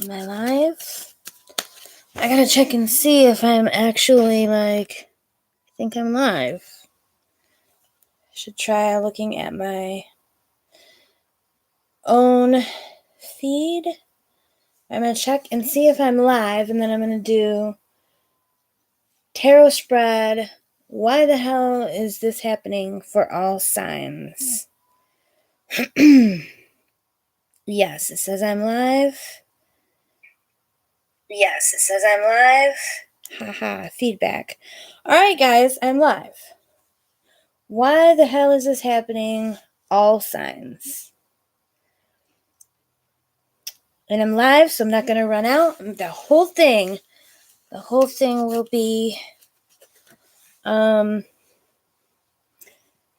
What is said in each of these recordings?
Am I live? I gotta check and see if I'm actually, I think I'm live. I should try looking at my own feed. I'm gonna check and see if I'm live, and then I'm gonna do tarot spread. Why the hell is this happening for all signs? Yes, it says I'm live. Yes, it says I'm live. Haha, feedback. Alright, guys, I'm live. Why the hell is this happening? All signs. And I'm live, so I'm not going to run out. The whole thing will be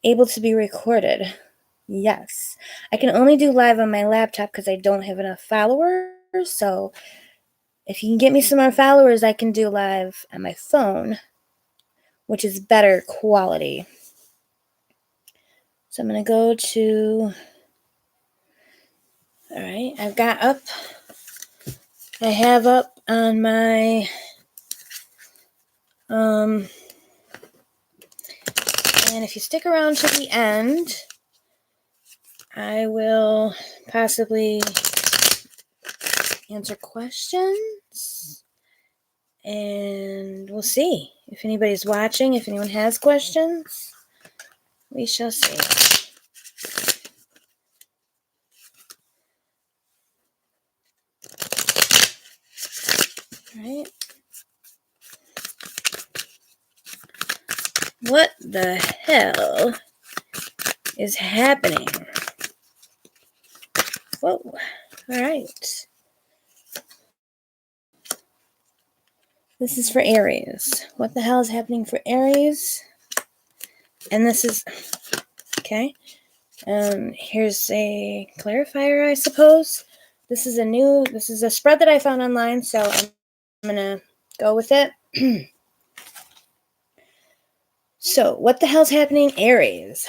able to be recorded. Yes. I can only do live on my laptop because I don't have enough followers. So if you can get me some more followers, I can do live on my phone, which is better quality. So I'm going to go to... Alright, I have up on my... And if you stick around to the end, I will possibly answer questions, and we'll see if anybody's watching. If anyone has questions, we shall see. All right. What the hell is happening? Whoa. All right. This is for Aries. What the hell is happening for Aries? And this is... Okay. Here's a clarifier, I suppose. This is a spread that I found online, so I'm gonna go with it. So, what the hell's happening, Aries?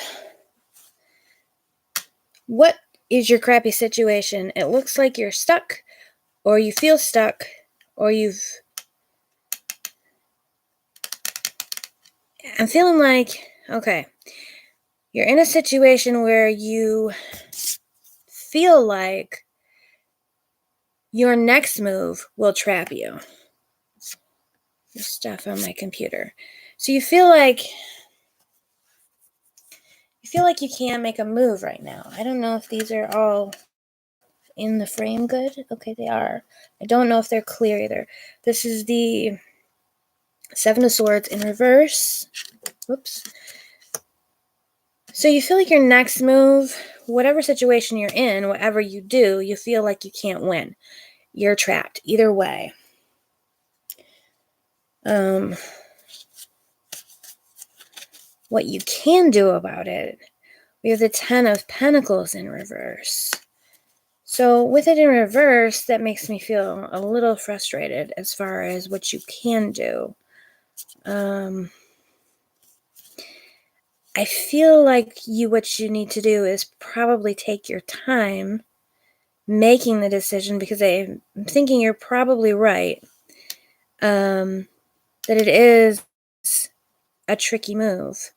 What is your crappy situation? It looks like you're stuck, or you feel stuck, or I'm feeling like, okay, you're in a situation where you feel like your next move will trap you. There's stuff on my computer. So you feel like you can't make a move right now. I don't know if these are all in the frame good. Okay, they are. I don't know if they're clear either. This is the Seven of Swords in reverse. Whoops. So you feel like your next move, whatever situation you're in, whatever you do, you feel like you can't win. You're trapped. Either way. What you can do about it, we have the Ten of Pentacles in reverse. So with it in reverse, that makes me feel a little frustrated as far as what you can do. I feel like what you need to do is probably take your time making the decision, because I'm thinking you're probably right. That it is a tricky move.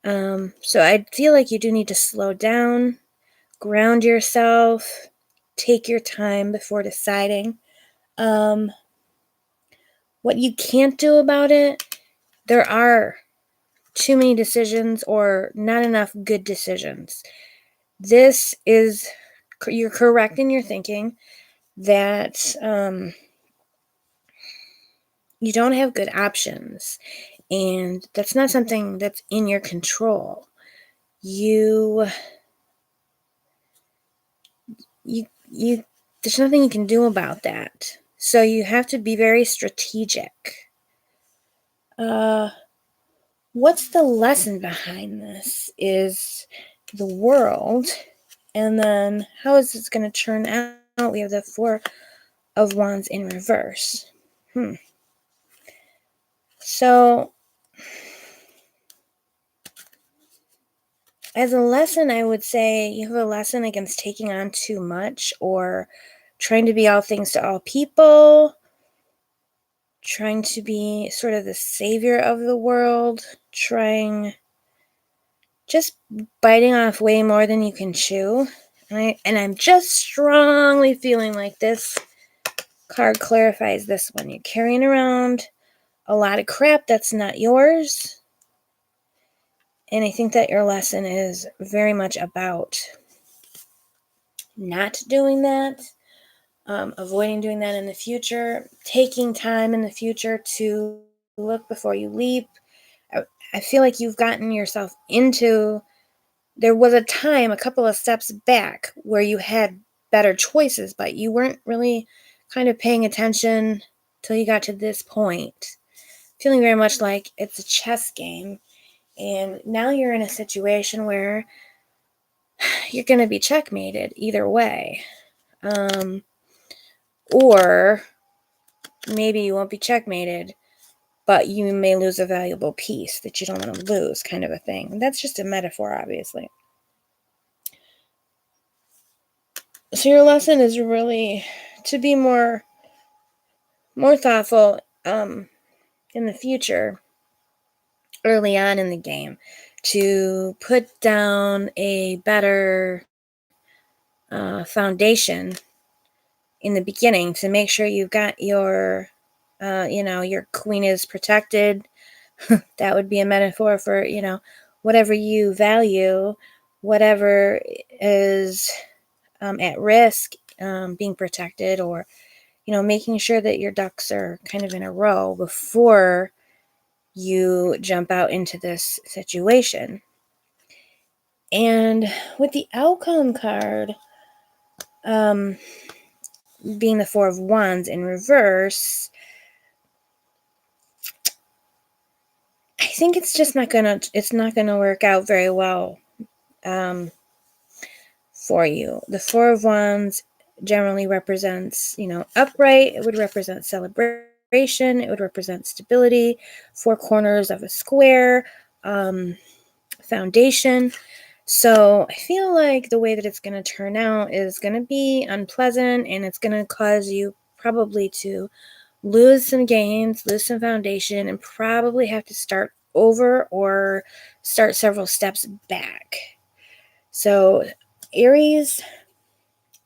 So I feel like you do need to slow down, ground yourself, take your time before deciding. What you can't do about it, there are too many decisions or not enough good decisions. You're correct in your thinking that you don't have good options, and that's not something that's in your control. There's nothing you can do about that. So you have to be very strategic. What's the lesson behind this is the World, and then how is this going to turn out? We have the Four of Wands in reverse. So, as a lesson, I would say you have a lesson against taking on too much or trying to be all things to all people, trying to be sort of the savior of the world, just biting off way more than you can chew. And I'm just strongly feeling like this card clarifies this one. You're carrying around a lot of crap that's not yours. And I think that your lesson is very much about not doing that, avoiding doing that in the future, taking time in the future to look before you leap. I feel like you've gotten yourself into, there was a time, a couple of steps back, where you had better choices, but you weren't really kind of paying attention till you got to this point. Feeling very much like it's a chess game. And now you're in a situation where you're going to be checkmated either way. Or maybe you won't be checkmated, but you may lose a valuable piece that you don't want to lose, kind of a thing. That's just a metaphor, obviously. So your lesson is really to be more thoughtful in the future, early on in the game, to put down a better foundation in the beginning, to make sure you've got your your queen is protected. That would be a metaphor for, whatever you value, whatever is at risk, being protected, or making sure that your ducks are kind of in a row before you jump out into this situation. And with the outcome card being the Four of Wands in reverse, I think it's just not gonna work out very well for you. The Four of Wands generally represents, upright. It would represent celebration. It would represent stability, four corners of a square, foundation. So I feel like the way that it's going to turn out is going to be unpleasant, and it's going to cause you probably to lose some gains, lose some foundation, and probably have to start over or start several steps back. So Aries,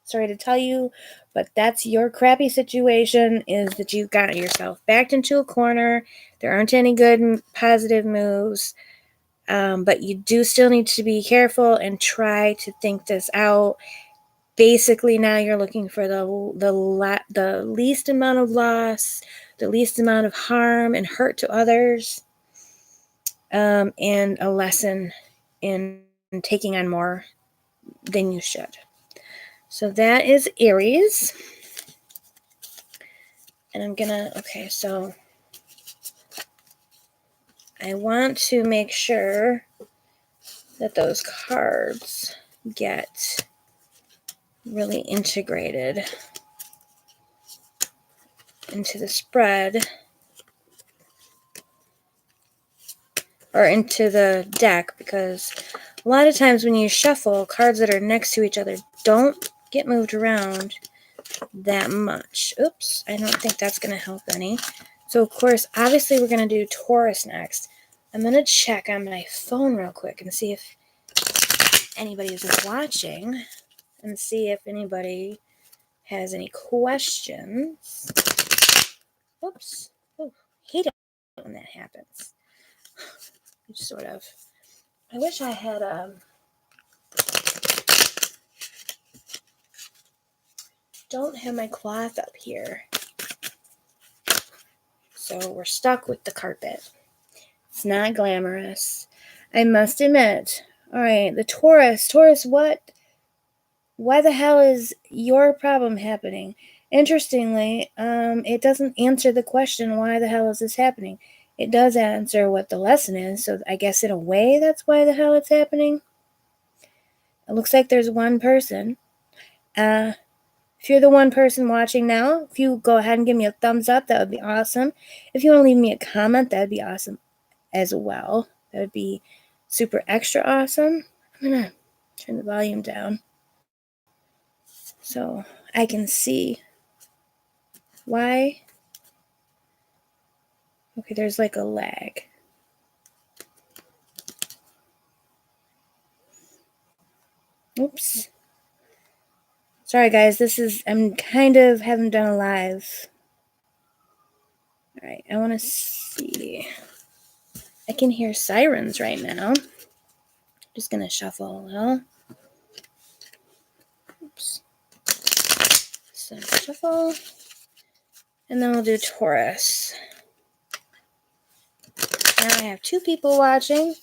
sorry to tell you, but that's your crappy situation, is that you've got yourself backed into a corner. There aren't any good positive moves. But you do still need to be careful and try to think this out. Basically, now you're looking for the least amount of loss, the least amount of harm and hurt to others, and a lesson in taking on more than you should. So that is Aries. And I'm gonna, so I want to make sure that those cards get really integrated into the spread, or into the deck, because a lot of times when you shuffle, cards that are next to each other don't get moved around that much. Oops, I don't think that's going to help any. So, of course, obviously we're going to do Taurus next. I'm going to check on my phone real quick and see if anybody is watching, and see if anybody has any questions. Oops. Oh, hate it when that happens. Sort of. I wish I had don't have my cloth up here. So we're stuck with the carpet. It's not glamorous, I must admit. All right, the Taurus, why the hell is your problem happening? Interestingly, it doesn't answer the question, why the hell is this happening? It does answer what the lesson is, so I guess in a way that's why the hell it's happening. It looks like there's one person. If you're the one person watching now, if you go ahead and give me a thumbs up, that would be awesome. If you want to leave me a comment, that would be awesome as well. That would be super extra awesome. I'm going to turn the volume down so I can see why. Okay, there's like a lag. Oops. Sorry guys, I'm kind of haven't done a live. Alright, I want to see. I can hear sirens right now. Just gonna shuffle a little. Oops. So shuffle. And then we'll do Taurus. Now I have 2 people watching.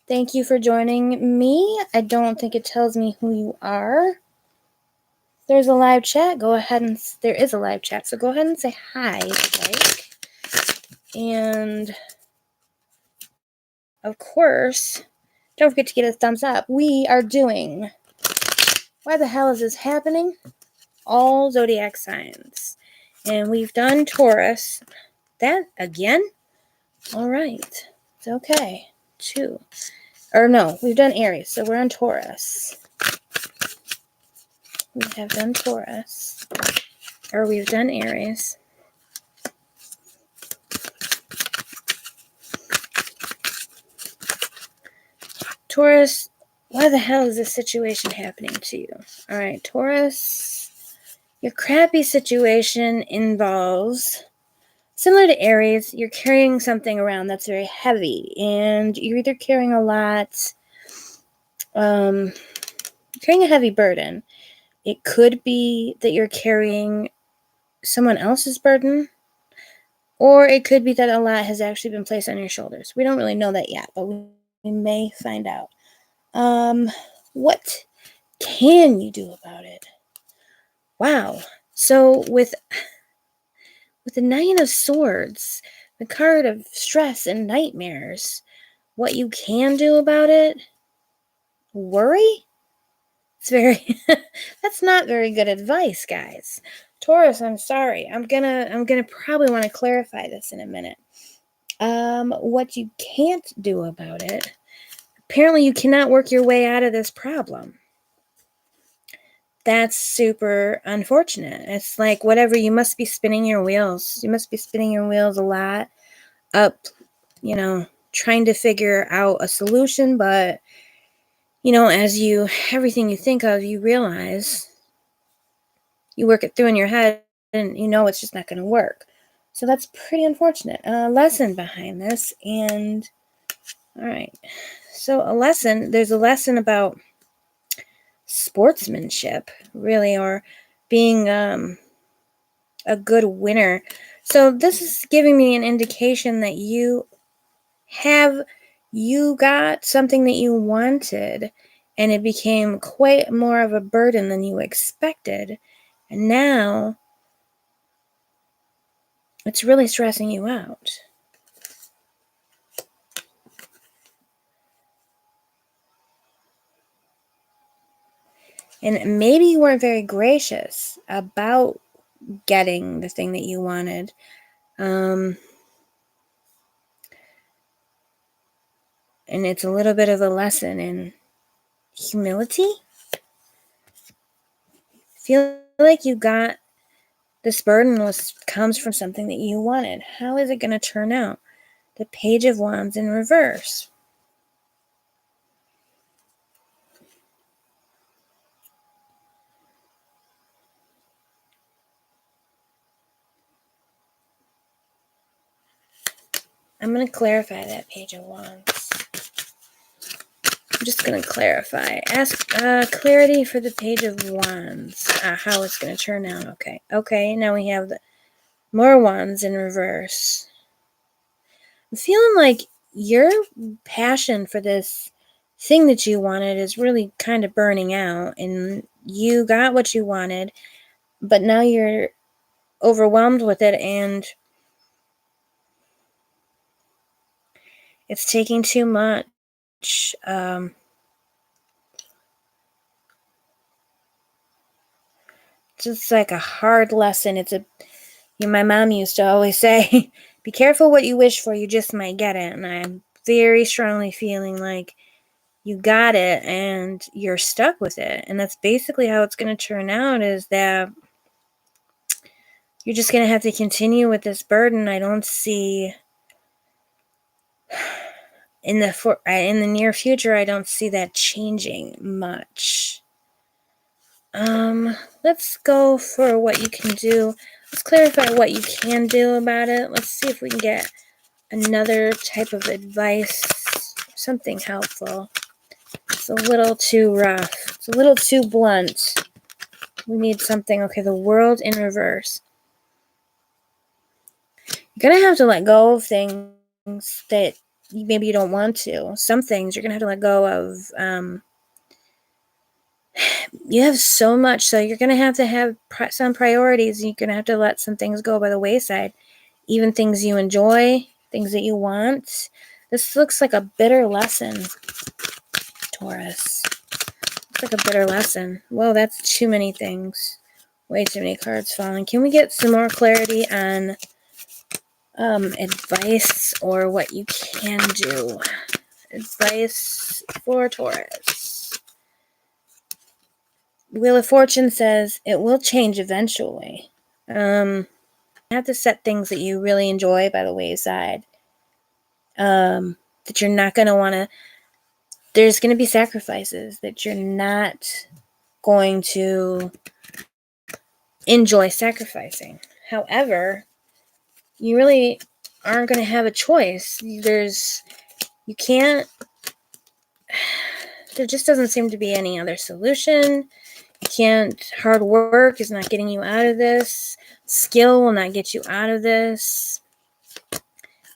Thank you for joining me. I don't think it tells me who you are. There's a live chat. There is a live chat. So go ahead and say hi if you like. And of course, don't forget to give us a thumbs up. We are doing Why the Hell Is This Happening? All zodiac signs. And we've done Taurus. That again? All right. It's okay. 2. Or no, we've done Aries, so we're on Taurus. We have done Taurus. Or we've done Aries. Taurus, why the hell is this situation happening to you? All right, Taurus, your crappy situation involves, similar to Aries, you're carrying something around that's very heavy, and you're either carrying a lot, carrying a heavy burden. It could be that you're carrying someone else's burden, or it could be that a lot has actually been placed on your shoulders. We don't really know that yet, but we may find out. What can you do about it? Wow. So with the 9 of Swords, the card of stress and nightmares, what you can do about it? Worry? It's very that's not very good advice, guys. Taurus, I'm sorry. I'm gonna probably want to clarify this in a minute. What you can't do about it, apparently you cannot work your way out of this problem. That's super unfortunate. It's like whatever, you must be spinning your wheels. You must be spinning your wheels a lot up, trying to figure out a solution, but as everything you think of, you realize you work it through in your head and it's just not going to work. So that's pretty unfortunate. Lesson behind this, and all right. So there's a lesson about sportsmanship, really, or being a good winner. So this is giving me an indication that you got something that you wanted, and it became quite more of a burden than you expected, and now it's really stressing you out. And maybe you weren't very gracious about getting the thing that you wanted. And it's a little bit of a lesson in humility. Feel like you got this burden comes from something that you wanted. How is it going to turn out? The Page of Wands in reverse. I'm going to clarify that Page of Wands. I'm just going to clarify. Ask clarity for the Page of Wands. How it's going to turn out. Okay, now we have the more Wands in reverse. I'm feeling like your passion for this thing that you wanted is really kind of burning out, and you got what you wanted, but now you're overwhelmed with it, and it's taking too much. Just like a hard lesson. My mom used to always say, be careful what you wish for, you just might get it. And I'm very strongly feeling like you got it and you're stuck with it. And that's basically how it's going to turn out, is that you're just going to have to continue with this burden. I don't see in the near future, I don't see that changing much. Let's go for what you can do. Let's clarify what you can do about it. Let's see if we can get another type of advice, something helpful. It's a little too rough. It's a little too blunt. We need something. Okay, the world in reverse. You're going to have to let go of things that maybe you don't want to. Some things you're going to have to let go of. You have so much, so you're going to have some priorities. You're going to have to let some things go by the wayside, even things you enjoy, things that you want. This looks like a bitter lesson, Taurus. Looks like a bitter lesson. Whoa, that's too many things. Way too many cards falling. Can we get some more clarity on advice or what you can do? Advice for Taurus. Wheel of Fortune says it will change eventually. You have to set things that you really enjoy by the wayside. That you're not going to want to. There's going to be sacrifices that you're not going to enjoy sacrificing. However, you really aren't going to have a choice. There just doesn't seem to be any other solution. Hard work is not getting you out of this. Skill will not get you out of this.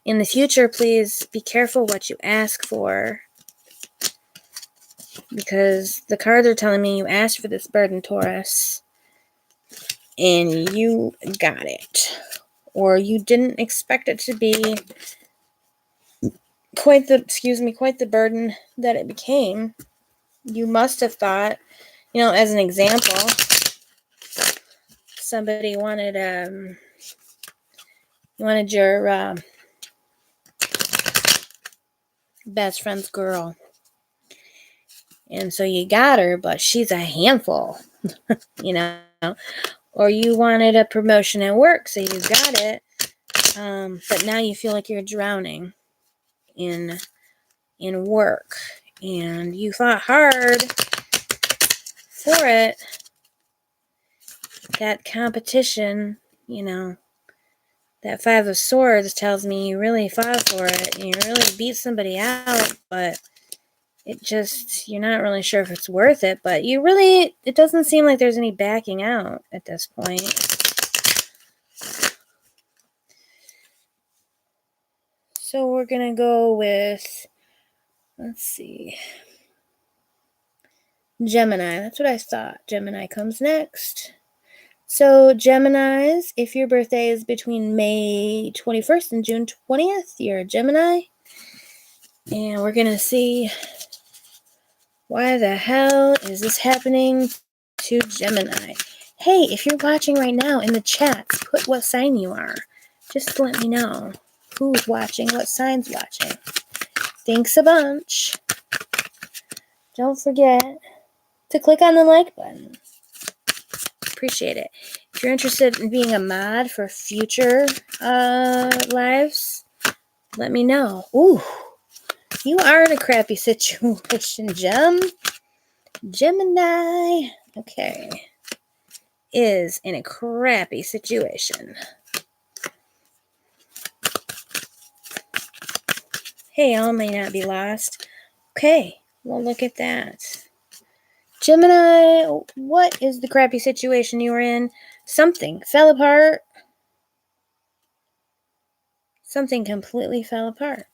In the future, please be careful what you ask for, because the cards are telling me you asked for this burden, Taurus, and you got it. Or you didn't expect it to be quite the burden that it became. You must have thought, as an example, somebody wanted your best friend's girl, and so you got her, but she's a handful, or you wanted a promotion at work, so you got it, but now you feel like you're drowning in work, and you fought hard for it. That competition, that Five of Swords tells me you really fought for it, and you really beat somebody out, but you're not really sure if it's worth it, but it doesn't seem like there's any backing out at this point. So we're going to go with, let's see, Gemini. That's what I thought. Gemini comes next. So Geminis, if your birthday is between May 21st and June 20th, you're a Gemini. And we're going to see, why the hell is this happening to Gemini? Hey, if you're watching right now in the chats, put what sign you are. Just let me know who's watching, what sign's watching. Thanks a bunch. Don't forget to click on the like button. Appreciate it. If you're interested in being a mod for future lives, let me know. Ooh, you are in a crappy situation, Gemini. Okay. Is in a crappy situation. Hey, all may not be lost. Okay, well, look at that. Gemini, what is the crappy situation you were in? Something fell apart. Something completely fell apart.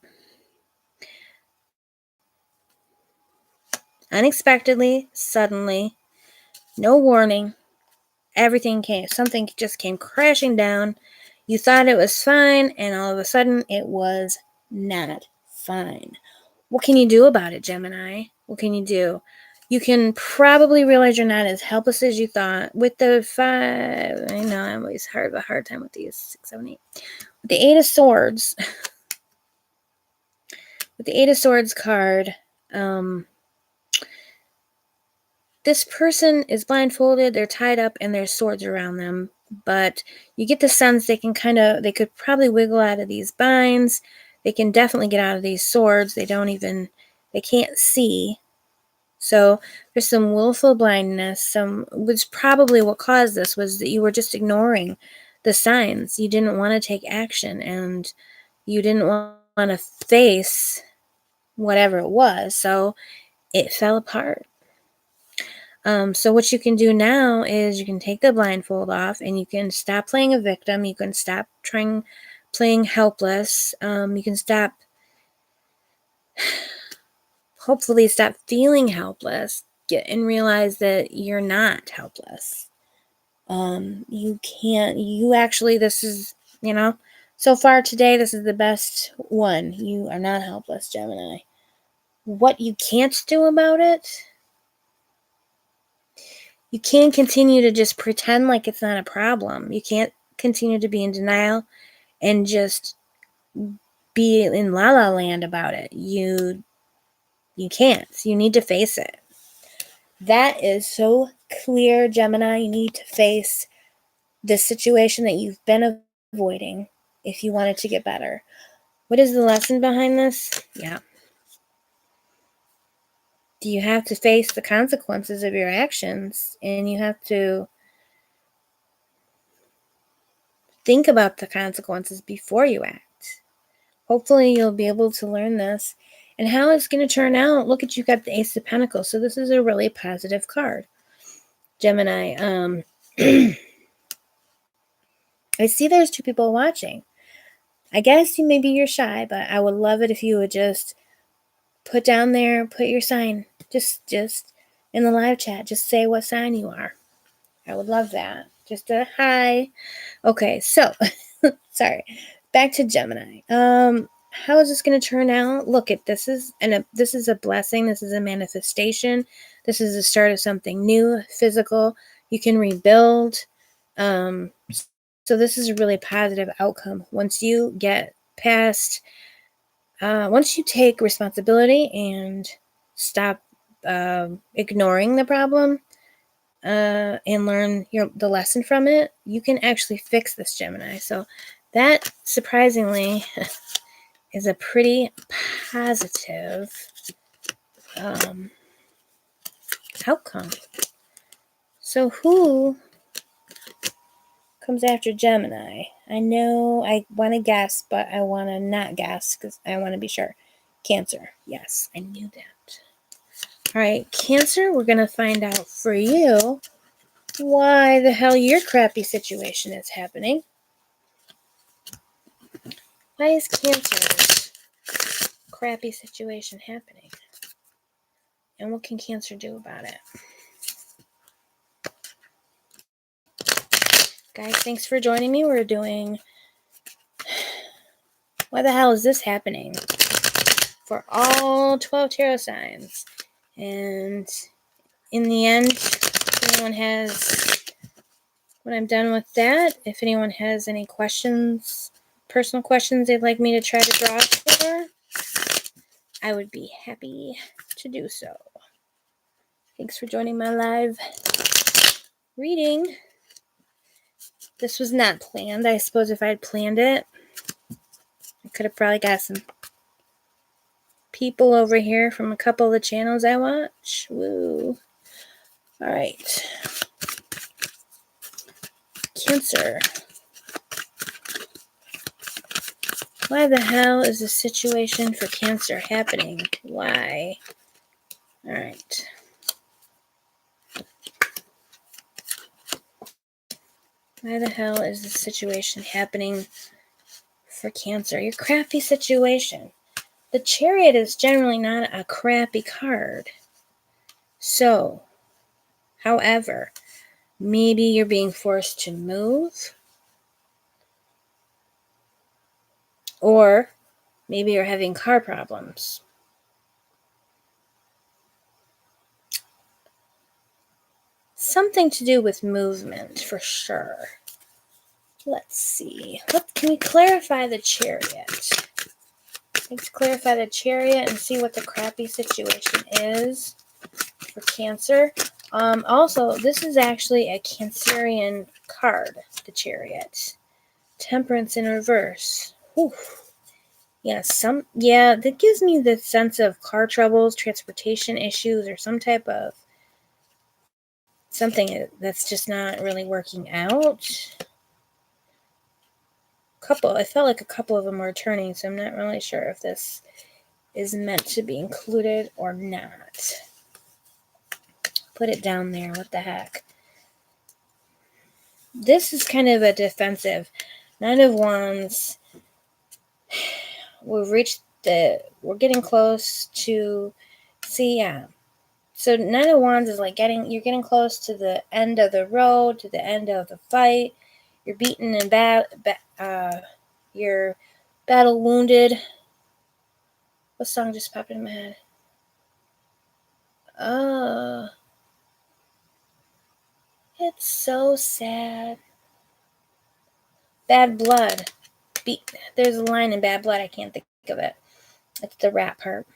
Unexpectedly, suddenly, no warning. Something just came crashing down. You thought it was fine, and all of a sudden, it was not fine. What can you do about it, Gemini? What can you do? You can probably realize you're not as helpless as you thought. With the 5, I know I always have a hard time with these 6, 7, 8. With the 8 of Swords, with the 8 of Swords card, this person is blindfolded, they're tied up, and there's swords around them. But you get the sense they could probably wiggle out of these binds. They can definitely get out of these swords. They can't see. So there's some willful blindness, which probably what caused this was that you were just ignoring the signs. You didn't want to take action, and you didn't want to face whatever it was. So it fell apart. So what you can do now is you can take the blindfold off, and you can stop playing a victim. You can stop playing helpless. You can hopefully stop feeling helpless, and realize that you're not helpless. This is, so far today, this is the best one. You are not helpless, Gemini. What you can't do about it, you can't continue to just pretend like it's not a problem. You can't continue to be in denial and just be in la la land about it. You can't. You need to face it. That is so clear, Gemini. You need to face the situation that you've been avoiding if you want it to get better. What is the lesson behind this? Yeah. You have to face the consequences of your actions, and you have to think about the consequences before you act. Hopefully you'll be able to learn this. And how it's going to turn out, look at, you got the Ace of Pentacles. So this is a really positive card, Gemini. I see there's 2 people watching. I guess you're shy, but I would love it if you would just put your sign, just in the live chat, just say what sign you are. I would love that. Just a hi. Okay, so sorry. Back to Gemini. How is this going to turn out? Look, this is a blessing. This is a manifestation. This is the start of something new, physical. You can rebuild. So this is a really positive outcome. Once you get past, once you take responsibility and stop ignoring the problem, and learn the lesson from it, you can actually fix this, Gemini. So that, surprisingly, is a pretty positive outcome. So who comes after Gemini? I know I want to guess, but I want to not guess because I want to be sure. Cancer. Yes, I knew that. All right, Cancer, we're going to find out for you why the hell your crappy situation is happening. Why is Cancer's crappy situation happening? And what can Cancer do about it? Guys, thanks for joining me. We're doing why the hell is this happening for all 12 tarot signs. And in the end, if anyone has, when I'm done with that, if anyone has any questions, personal questions they'd like me to try to draw for, I would be happy to do so. Thanks for joining my live reading. This was not planned. I suppose if I had planned it, I could have probably got some people over here from a couple of the channels I watch. Woo. All right. Cancer. Why the hell is the situation for Cancer happening? Why? All right. Why the hell is the situation happening for Cancer? Your crappy situation. The Chariot is generally not a crappy card. So, however, maybe you're being forced to move. Or maybe you're having car problems. Something to do with movement, for sure. Let's see. Can we clarify the Chariot? Let's clarify the Chariot and see what the crappy situation is for Cancer. Also, this is actually a Cancerian card, the Chariot. Temperance in reverse. Whew. Yeah, that gives me the sense of car troubles, transportation issues, or some type of something that's just not really working out. I felt like a couple of them were turning, so I'm not really sure if this is meant to be included or not. Put it down there, what the heck. This is kind of a defensive. Nine of Wands. We're getting close to, so Nine of Wands is like you're getting close to the end of the road, to the end of the fight. You're beaten and you're battle wounded. What song just popped in my head? It's so sad. Bad Blood. There's a line in Bad Blood, I can't think of it. It's the rap part.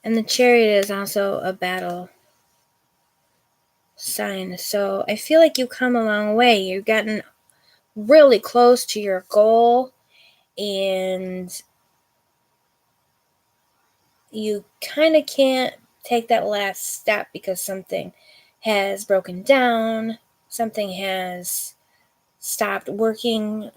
And the Chariot is also a battle sign. So I feel like you've come a long way. You've gotten really close to your goal, and you kind of can't take that last step because something has broken down, something has stopped working.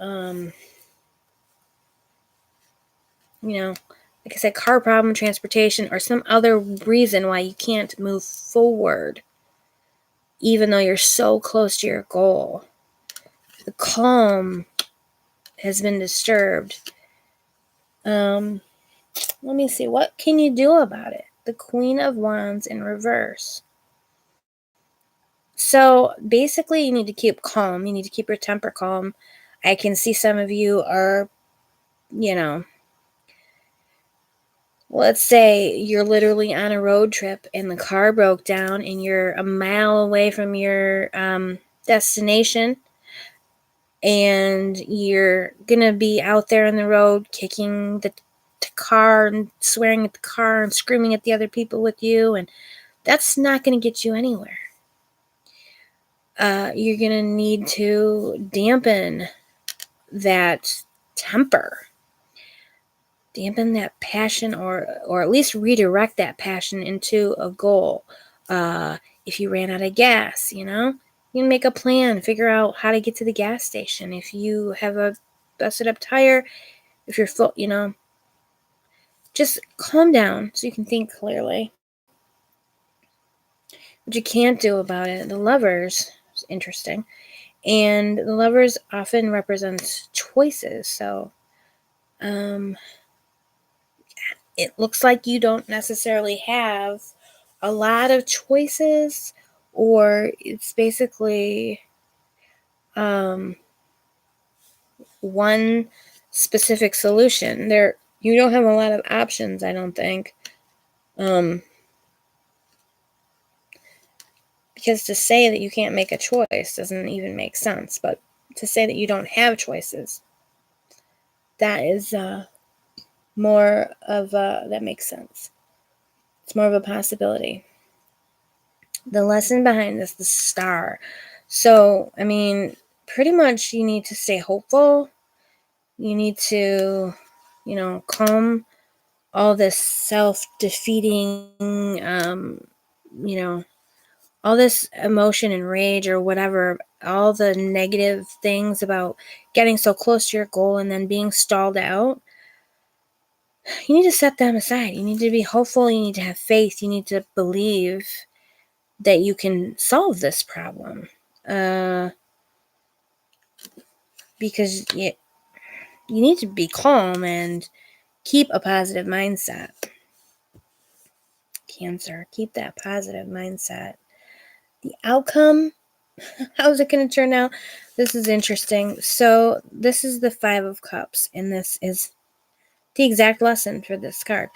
Like I said, car problem, transportation, or some other reason why you can't move forward, even though you're so close to your goal. The calm has been disturbed. Let me see. What can you do about it? The Queen of Wands in reverse. So basically, you need to keep calm. You need to keep your temper calm. I can see some of you are, let's say you're literally on a road trip and the car broke down and you're a mile away from your destination, and you're going to be out there on the road kicking the car and swearing at the car and screaming at the other people with you, and that's not going to get you anywhere. You're going to need to dampen that temper, dampen that passion, or at least redirect that passion into a goal. If you ran out of gas, you can make a plan, figure out how to get to the gas station. If you have a busted up tire, if you're full, just calm down so you can think clearly. What you can't do about it, the Lovers, is interesting. And the Lovers often represents choices. So it looks like you don't necessarily have a lot of choices, or it's basically one specific solution. You don't have a lot of options, I don't think. Because to say that you can't make a choice doesn't even make sense. But to say that you don't have choices, that is more of that makes sense. It's more of a possibility. The lesson behind this, the Star. So, pretty much you need to stay hopeful. You need to, calm all this self-defeating, all this emotion and rage or whatever, all the negative things about getting so close to your goal and then being stalled out. You need to set them aside. You need to be hopeful. You need to have faith. You need to believe that you can solve this problem. Because you need to be calm and keep a positive mindset. Cancer, keep that positive mindset. The outcome, how's it going to turn out? This is interesting. So this is the Five of Cups, and this is the exact lesson for this card.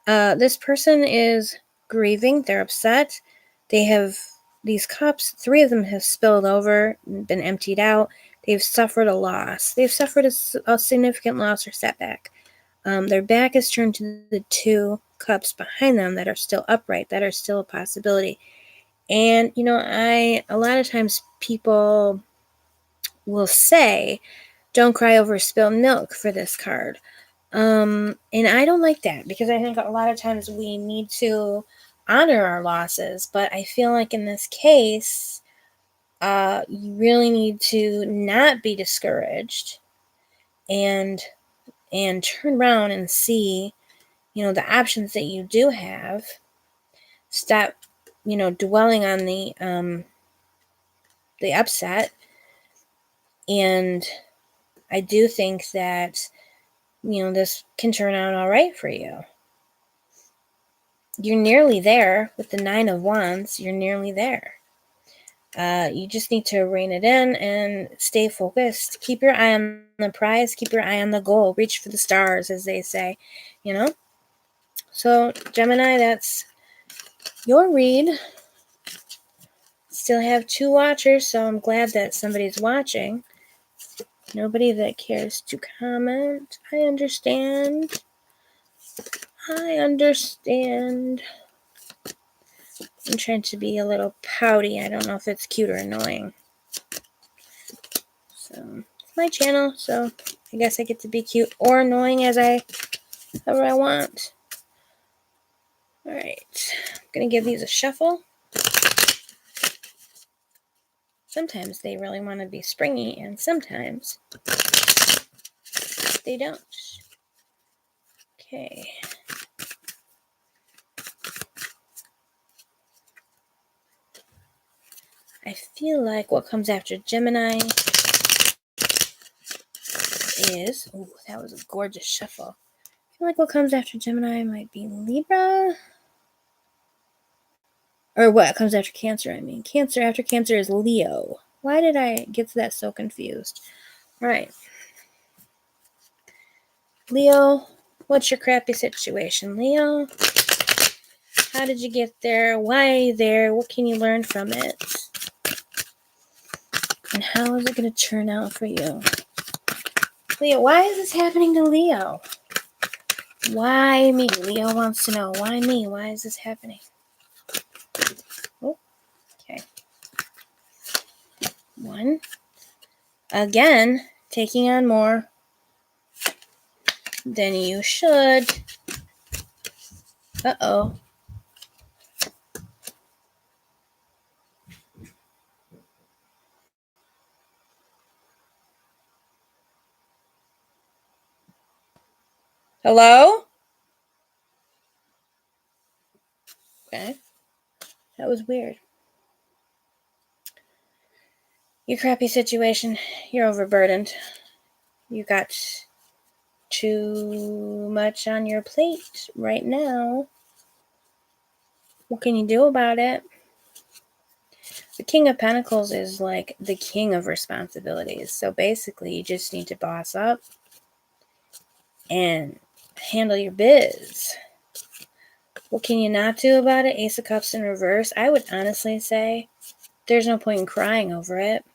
This person is grieving. They're upset. They have these cups. 3 of them have spilled over, been emptied out. They've suffered a loss. They've suffered a significant loss or setback. Their back is turned to the 2 Cups behind them that are still upright, that are still a possibility. And, a lot of times people will say, don't cry over spilled milk for this card. And I don't like that, because I think a lot of times we need to honor our losses. But I feel like in this case, you really need to not be discouraged and turn around and see, the options that you do have. Stop, dwelling on the upset. And I do think that, this can turn out all right for you. You're nearly there with the 9 of Wands. You're nearly there. You just need to rein it in and stay focused. Keep your eye on the prize. Keep your eye on the goal. Reach for the stars, as they say, So, Gemini, that's your read. Still have 2 watchers, so I'm glad that somebody's watching. Nobody that cares to comment. I understand. I'm trying to be a little pouty. I don't know if it's cute or annoying. So, it's my channel, so I guess I get to be cute or annoying however I want. Alright. I'm going to give these a shuffle. Sometimes they really want to be springy, and sometimes they don't. Okay. I feel like what comes after Gemini is... Oh, that was a gorgeous shuffle. I feel like what comes after Gemini might be Libra. Or what comes after Cancer, I mean. After Cancer is Leo. Why did I get that so confused? All right. Leo, what's your crappy situation? Leo, how did you get there? Why are you there? What can you learn from it? And how is it going to turn out for you? Leo, why is this happening to Leo? Why me? Leo wants to know. Why me? Why is this happening? Oh, okay. 1. Again, taking on more than you should. Uh-oh. Hello? Okay. That was weird. Your crappy situation. You're overburdened. You got too much on your plate right now. What can you do about it? The King of Pentacles is like the king of responsibilities. So basically, you just need to boss up and handle your biz. What can you not do about it? Ace of Cups in reverse. I would honestly say there's no point in crying over it.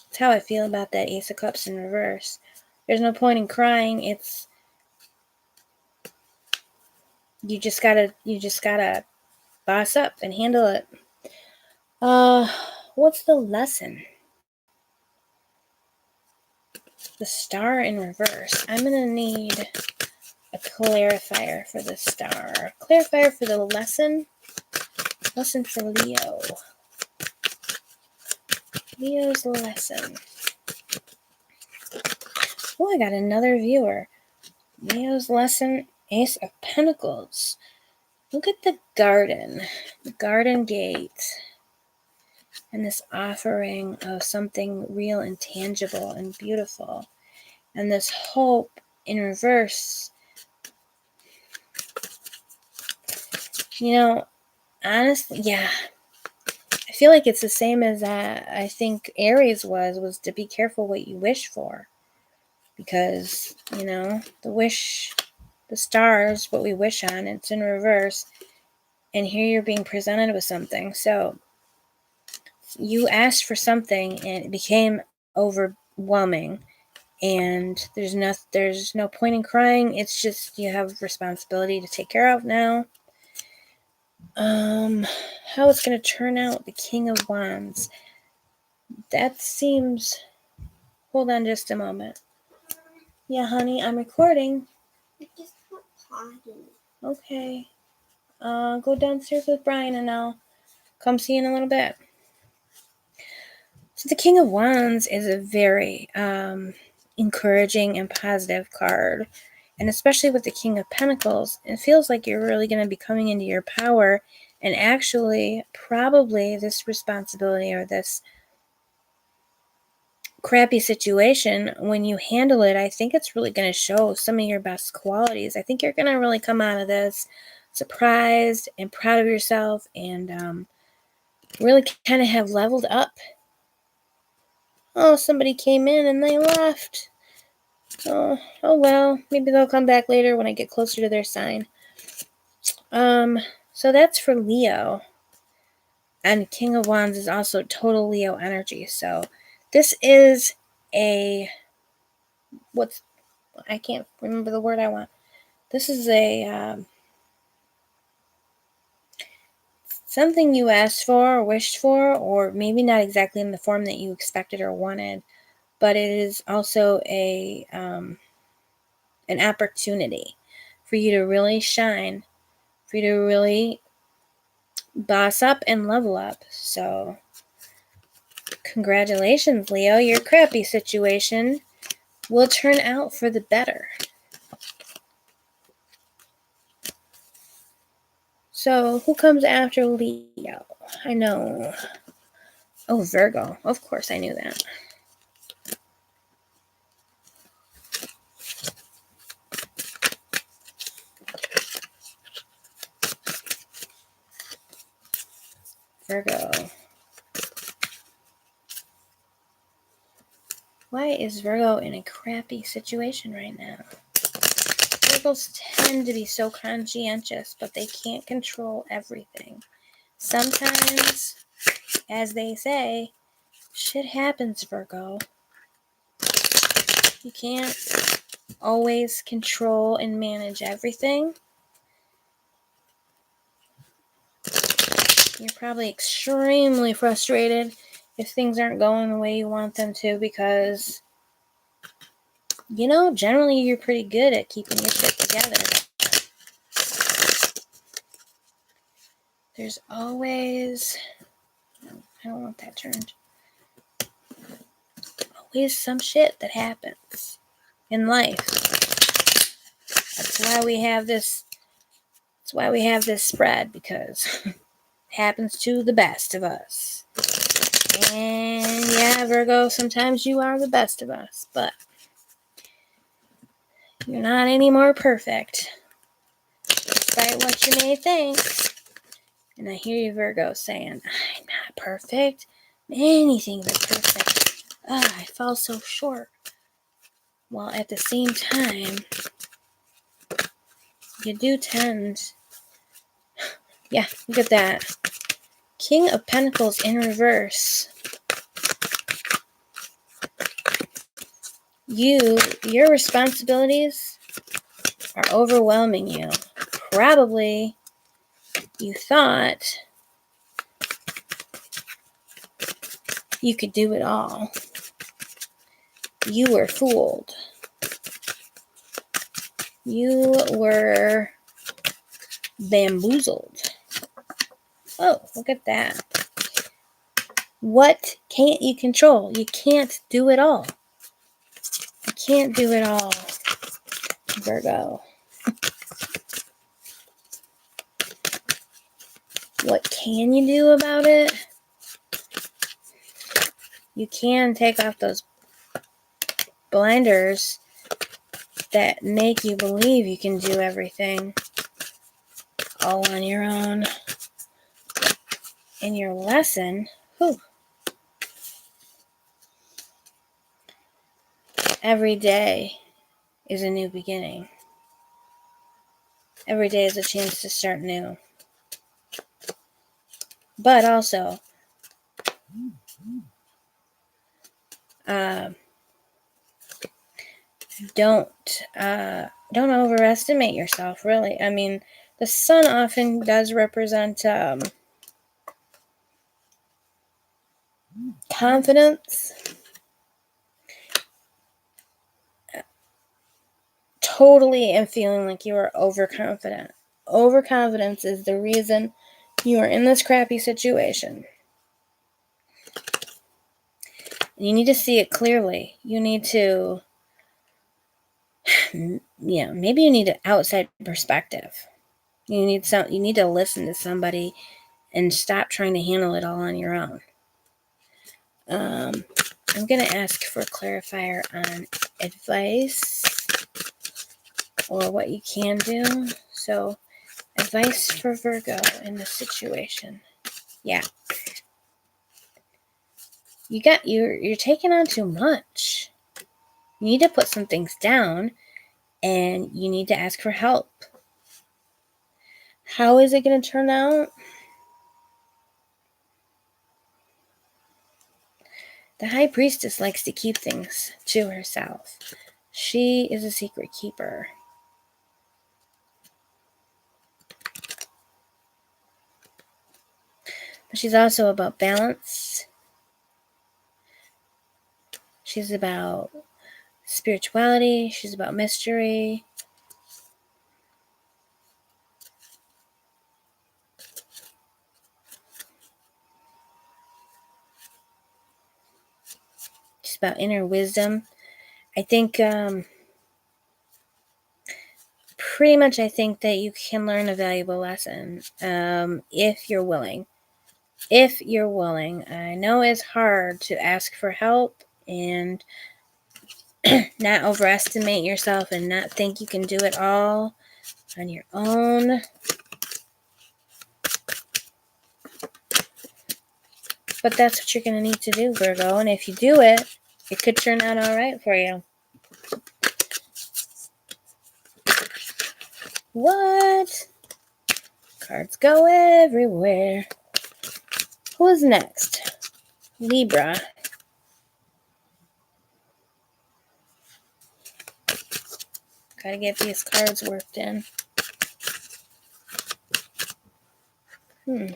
That's how I feel about that Ace of Cups in reverse. There's no point in crying. You just gotta boss up and handle it. What's the lesson? The Star in reverse. I'm gonna need a clarifier for the Star. Clarifier for the lesson. Lesson for Leo. Leo's lesson. Oh, I got another viewer. Leo's lesson, Ace of Pentacles. Look at the garden gate, and this offering of something real and tangible and beautiful. And this hope in reverse. Honestly, yeah. I feel like it's the same as I think Aries was to be careful what you wish for. Because, the stars, what we wish on, it's in reverse. And here you're being presented with something. So you asked for something and it became overwhelming. and there's no point in crying. It's just you have responsibility to take care of now. How it's going to turn out, the King of Wands. That seems... Hold on just a moment. Yeah, honey, I'm recording. I just want potty. Okay. Go downstairs with Brian and I'll come see you in a little bit. So the King of Wands is a very encouraging and positive card. And especially with the King of Pentacles, it feels like you're really going to be coming into your power. And actually, probably this responsibility or this crappy situation, when you handle it, I think it's really going to show some of your best qualities. I think you're going to really come out of this surprised and proud of yourself and really kind of have leveled up. Oh, somebody came in and they left. Oh well, maybe they'll come back later when I get closer to their sign. So that's for Leo. And King of Wands is also total Leo energy. So this is I can't remember the word I want. This is something you asked for or wished for, or maybe not exactly in the form that you expected or wanted, but it is also an opportunity for you to really shine, for you to really boss up and level up. So congratulations, Leo. Your crappy situation will turn out for the better. So who comes after Leo? I know. Oh, Virgo. Of course I knew that. Virgo. Why is Virgo in a crappy situation right now? Virgos tend to be so conscientious, but they can't control everything. Sometimes, as they say, shit happens, Virgo. You can't always control and manage everything. You're probably extremely frustrated if things aren't going the way you want them to because, generally you're pretty good at keeping your shit together. There's always... I don't want that turned. Always some shit that happens in life. That's why we have this spread, because it happens to the best of us. And yeah, Virgo, sometimes you are the best of us, but you're not any more perfect, despite what you may think. And I hear you, Virgo, saying, I'm not perfect. Many things are perfect. I fall so short. While at the same time, you do tend... Yeah, look at that. King of Pentacles in reverse. Your responsibilities are overwhelming you. Probably you thought you could do it all. You were fooled. You were bamboozled. Oh, look at that. What can't you control? You can't do it all. You can't do it all, Virgo. What can you do about it? You can take off those blinders that make you believe you can do everything all on your own. And your lesson, every day is a new beginning. Every day is a chance to start new. But also, don't overestimate yourself, really. I mean, the sun often does represent confidence. Totally am feeling like you are overconfident. Overconfidence is the reason you are in this crappy situation. You need to see it clearly. You need to, maybe you need an outside perspective. You need to listen to somebody and stop trying to handle it all on your own. I'm going to ask for a clarifier on advice or what you can do. So, advice for Virgo in this situation. Yeah. You're taking on too much. You need to put some things down and you need to ask for help. How is it going to turn out? The High Priestess likes to keep things to herself. She is a secret keeper. But she's also about balance. She's about spirituality. She's about mystery. She's about inner wisdom. I think, pretty much I think that you can learn a valuable lesson if you're willing. If you're willing. I know it's hard to ask for help and not overestimate yourself and not think you can do it all on your own. But that's what you're going to need to do, Virgo. And if you do it, it could turn out all right for you. What? Cards go everywhere. Who's next? Libra. Gotta get these cards worked in. I'm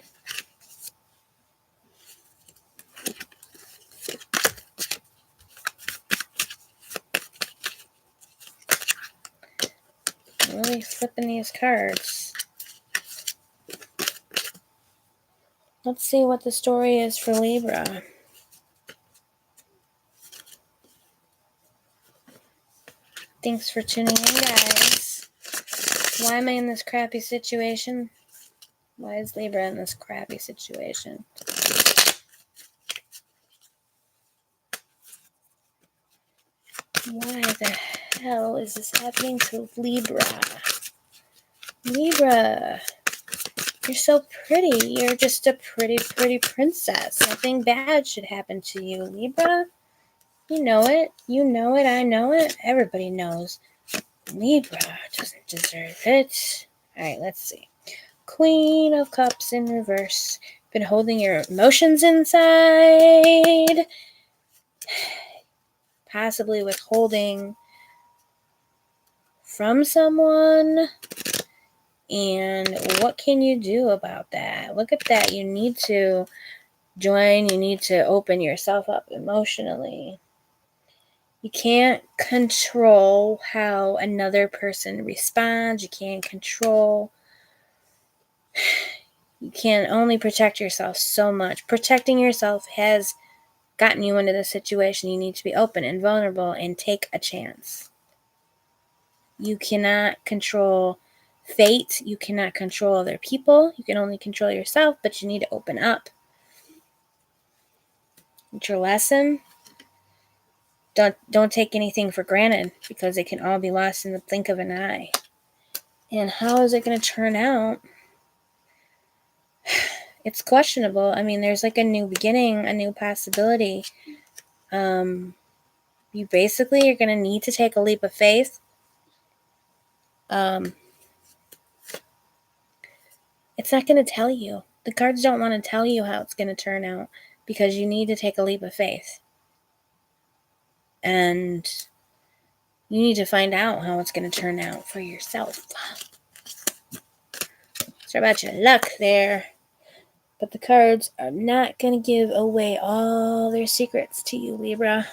really flipping these cards. Let's see what the story is for Libra. Thanks for tuning in, guys. Why am I in this crappy situation? Why is Libra in this crappy situation? Why the hell is this happening to Libra? Libra, you're so pretty. You're just a pretty, pretty princess. Nothing bad should happen to you, Libra. You know it. You know it. I know it. Everybody knows. Libra doesn't deserve it. All right, let's see. Queen of Cups in reverse. Been holding your emotions inside. Possibly withholding from someone. And what can you do about that? Look at that. You need to join. You need to open yourself up emotionally. You can't control how another person responds. You can't control. You can only protect yourself so much. Protecting yourself has gotten you into this situation. You need to be open and vulnerable and take a chance. You cannot control fate. You cannot control other people. You can only control yourself, but you need to open up. It's your lesson. Don't take anything for granted because it can all be lost in the blink of an eye. And how is it going to turn out? It's questionable. I mean, there's like a new beginning, a new possibility. You basically are going to need to take a leap of faith. It's not going to tell you. The cards don't want to tell you how it's going to turn out because you need to take a leap of faith. And You need to find out how it's going to turn out for yourself. Sorry about your luck there. But the cards are not going to give away all their secrets to you, Libra.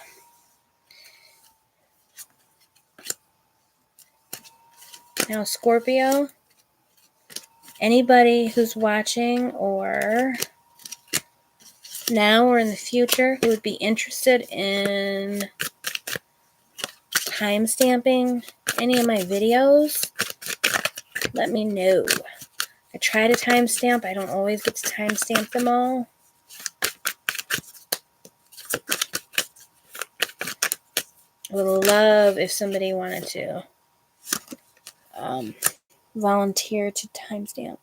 Now, Scorpio, anybody who's watching or now or in the future who would be interested in timestamping any of my videos, let me know. I try to timestamp. I don't always get to timestamp them all. I would love if somebody wanted to volunteer to timestamp.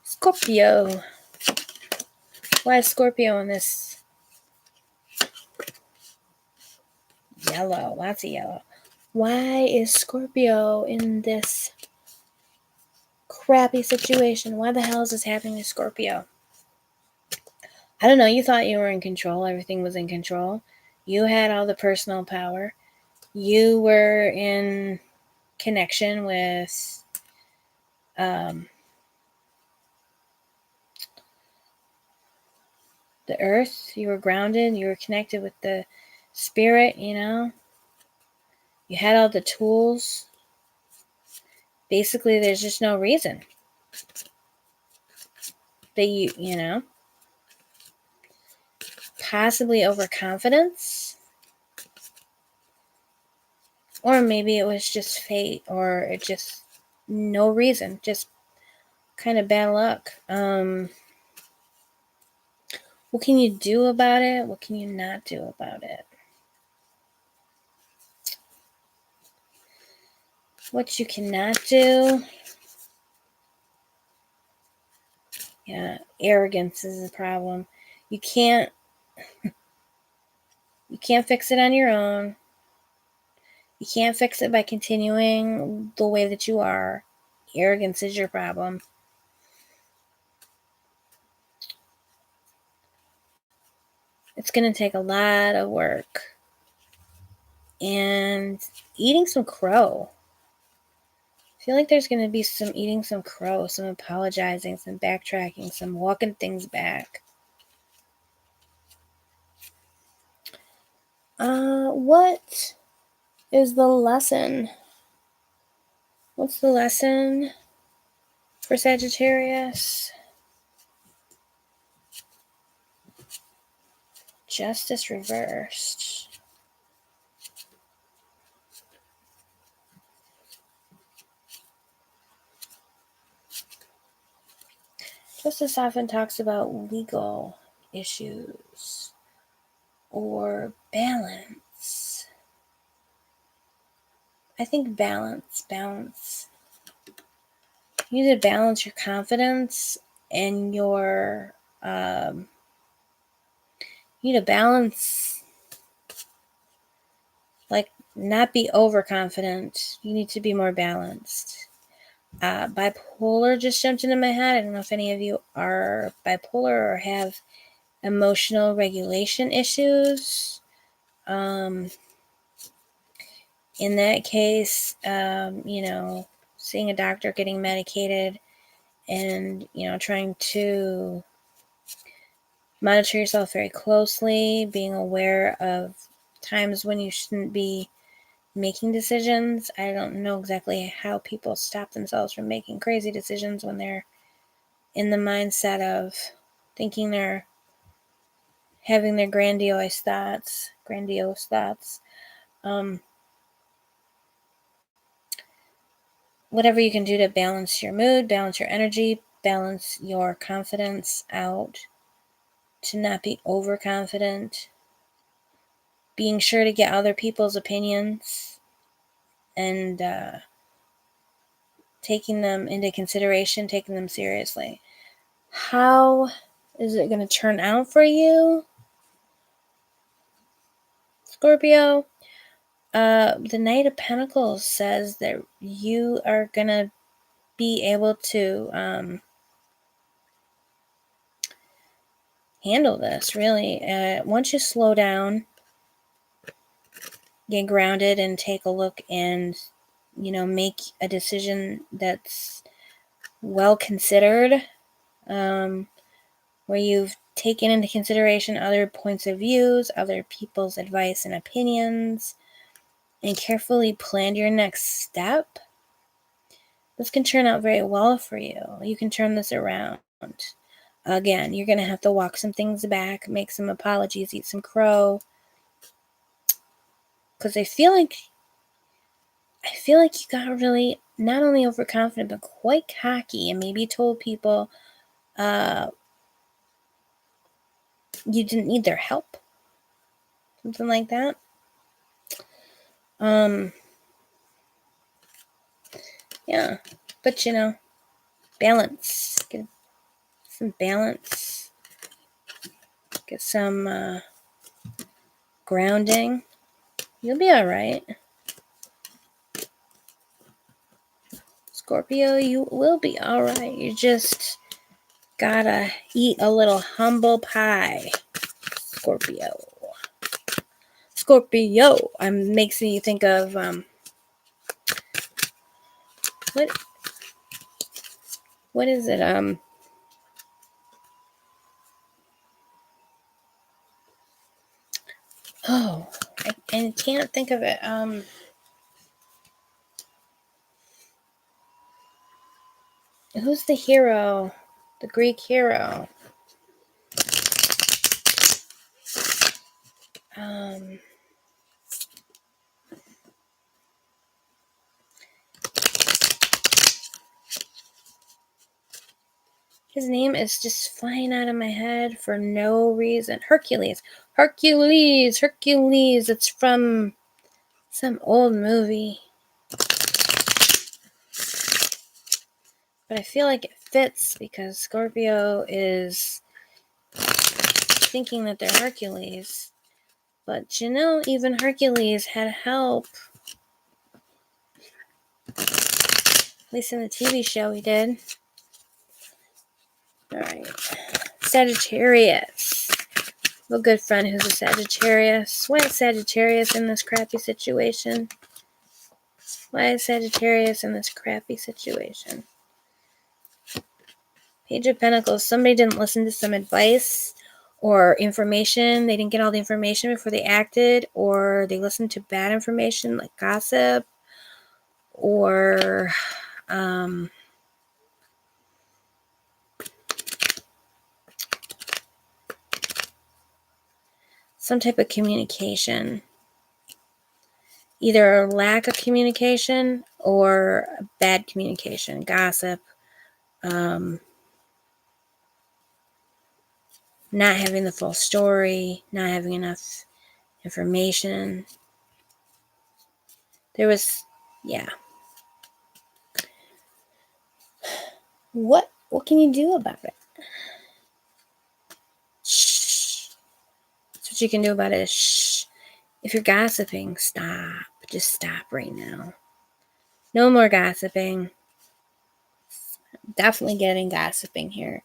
Scorpio. Why is Scorpio in this? Yellow. Lots of yellow. Why is Scorpio in this crappy situation? Why the hell is this happening to Scorpio? I don't know. You thought you were in control. Everything was in control. You had all the personal power. You were in connection with the earth. You were grounded. You were connected with the spirit, you know. You had all the tools. Basically, there's just no reason that you know, possibly overconfidence, or maybe it was just fate, or it just no reason, just kind of bad luck. What can you do about it? What can you not do about it? What you cannot do, yeah, arrogance is a problem. You can't fix it on your own. You can't fix it by continuing the way that you are. Arrogance is your problem. It's going to take a lot of work. And eating some crow. I feel like there's going to be some eating some crow, some apologizing, some backtracking, some walking things back. What is the lesson? What's the lesson for Sagittarius? Justice reversed. Justice often talks about legal issues or balance. I think balance. You need to balance your confidence and your, you need to balance, like, not be overconfident. You need to be more balanced. Bipolar just jumped into my head. I don't know if any of you are bipolar or have emotional regulation issues. In that case, you know, seeing a doctor, getting medicated, and, you know, trying to monitor yourself very closely, being aware of times when you shouldn't be making decisions. I don't know exactly how people stop themselves from making crazy decisions when they're in the mindset of thinking they're having their grandiose thoughts. Whatever you can do to balance your mood, balance your energy, balance your confidence out, to not be overconfident, being sure to get other people's opinions and taking them into consideration, taking them seriously. How is it going to turn out for you, Scorpio? The Knight of Pentacles says that you are going to be able to handle this, really. Once you slow down get grounded and take a look and, make a decision that's well considered, where you've taken into consideration other points of views, other people's advice and opinions, and carefully planned your next step. This can turn out very well for you. You can turn this around. Again, you're going to have to walk some things back, make some apologies, eat some crow. Because I feel like you got really not only overconfident, but quite cocky, and maybe told people you didn't need their help. Something like that. Yeah. But balance. Get some balance. Get some grounding. You'll be all right. Scorpio, you will be all right. You just gotta eat a little humble pie. Scorpio. Makes me think of what is it? I can't think of it. Who's the hero? The Greek hero. His name is just flying out of my head for no reason. Hercules. It's from some old movie. But I feel like it fits because Scorpio is thinking that they're Hercules. But even Hercules had help. At least in the TV show he did. Alright. Sagittarius. A good friend who's a Sagittarius. Why is Sagittarius in this crappy situation? Page of Pentacles. Somebody didn't listen to some advice or information. They didn't get all the information before they acted, or they listened to bad information like gossip, or some type of communication. Either a lack of communication or bad communication, gossip, not having the full story, not having enough information. What can you do about it? Shh. That's what you can do about it. Shh. If you're gossiping, stop. Just stop right now. No more gossiping. Definitely getting gossiping here.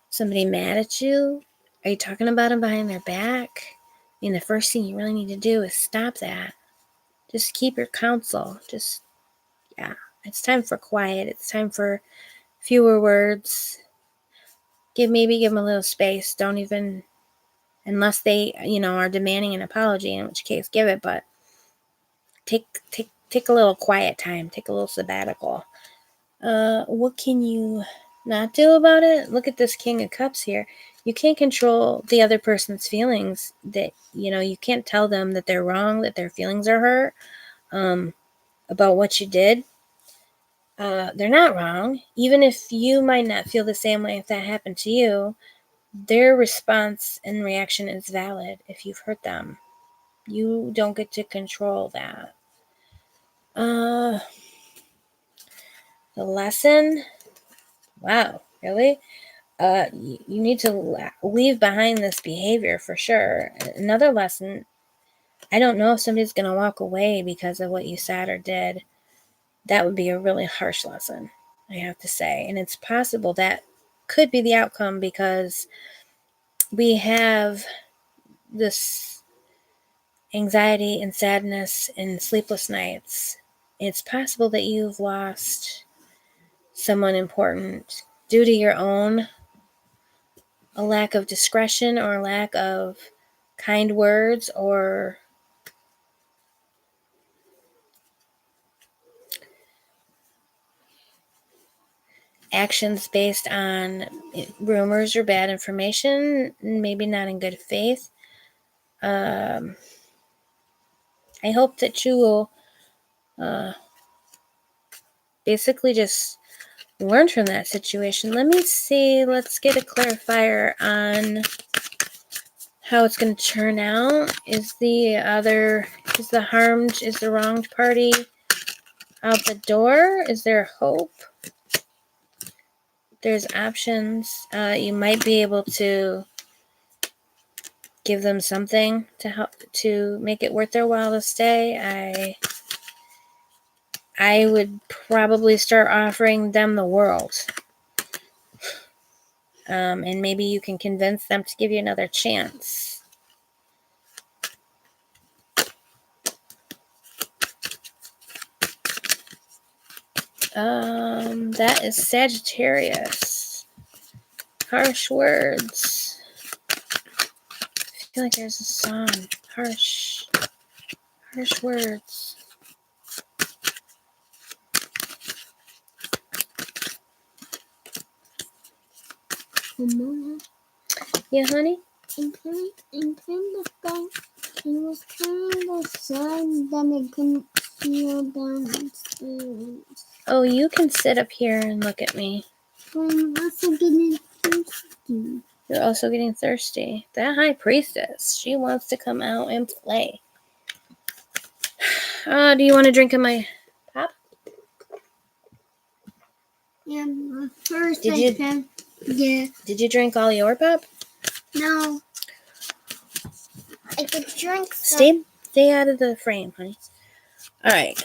Somebody mad at you? Are you talking about them behind their back? The first thing you really need to do is stop that. Just keep your counsel. It's time for quiet. It's time for fewer words. Give them a little space. Don't even, unless they, are demanding an apology, in which case give it, but take a little quiet time. Take a little sabbatical. What can you not do about it? Look at this King of Cups here. You can't control the other person's feelings. That you can't tell them that they're wrong, that their feelings are hurt about what you did. They're not wrong. Even if you might not feel the same way if that happened to you, their response and reaction is valid if you've hurt them. You don't get to control that. The lesson? Wow, really? You need to leave behind this behavior for sure. Another lesson, I don't know if somebody's going to walk away because of what you said or did. That would be a really harsh lesson, I have to say. And it's possible that could be the outcome because we have this anxiety and sadness and sleepless nights. It's possible that you've lost someone important due to your own a lack of discretion or a lack of kind words or actions based on rumors or bad information, maybe not in good faith. I hope that you will basically just learn from that situation. Let me see. Let's get a clarifier on how it's going to turn out. Is the wronged party out the door? Is there hope? There's options. You might be able to give them something to help to make it worth their while to stay. I would probably start offering them the world. And maybe you can convince them to give you another chance. That is Sagittarius. Harsh words. I feel like there's a song. Harsh words. Mama, Yeah, honey? I'm kind of thought it was kind of sad that I couldn't see you downstairs. Oh, you can sit up here and look at me. But I'm also getting thirsty. You're also getting thirsty. That high priestess, she wants to come out and play. Do you want to drink of my pop? Yeah, but first Did I you- can. Yeah. Did you drink all your pop? No. I could drink some. Stay out of the frame, honey. All right.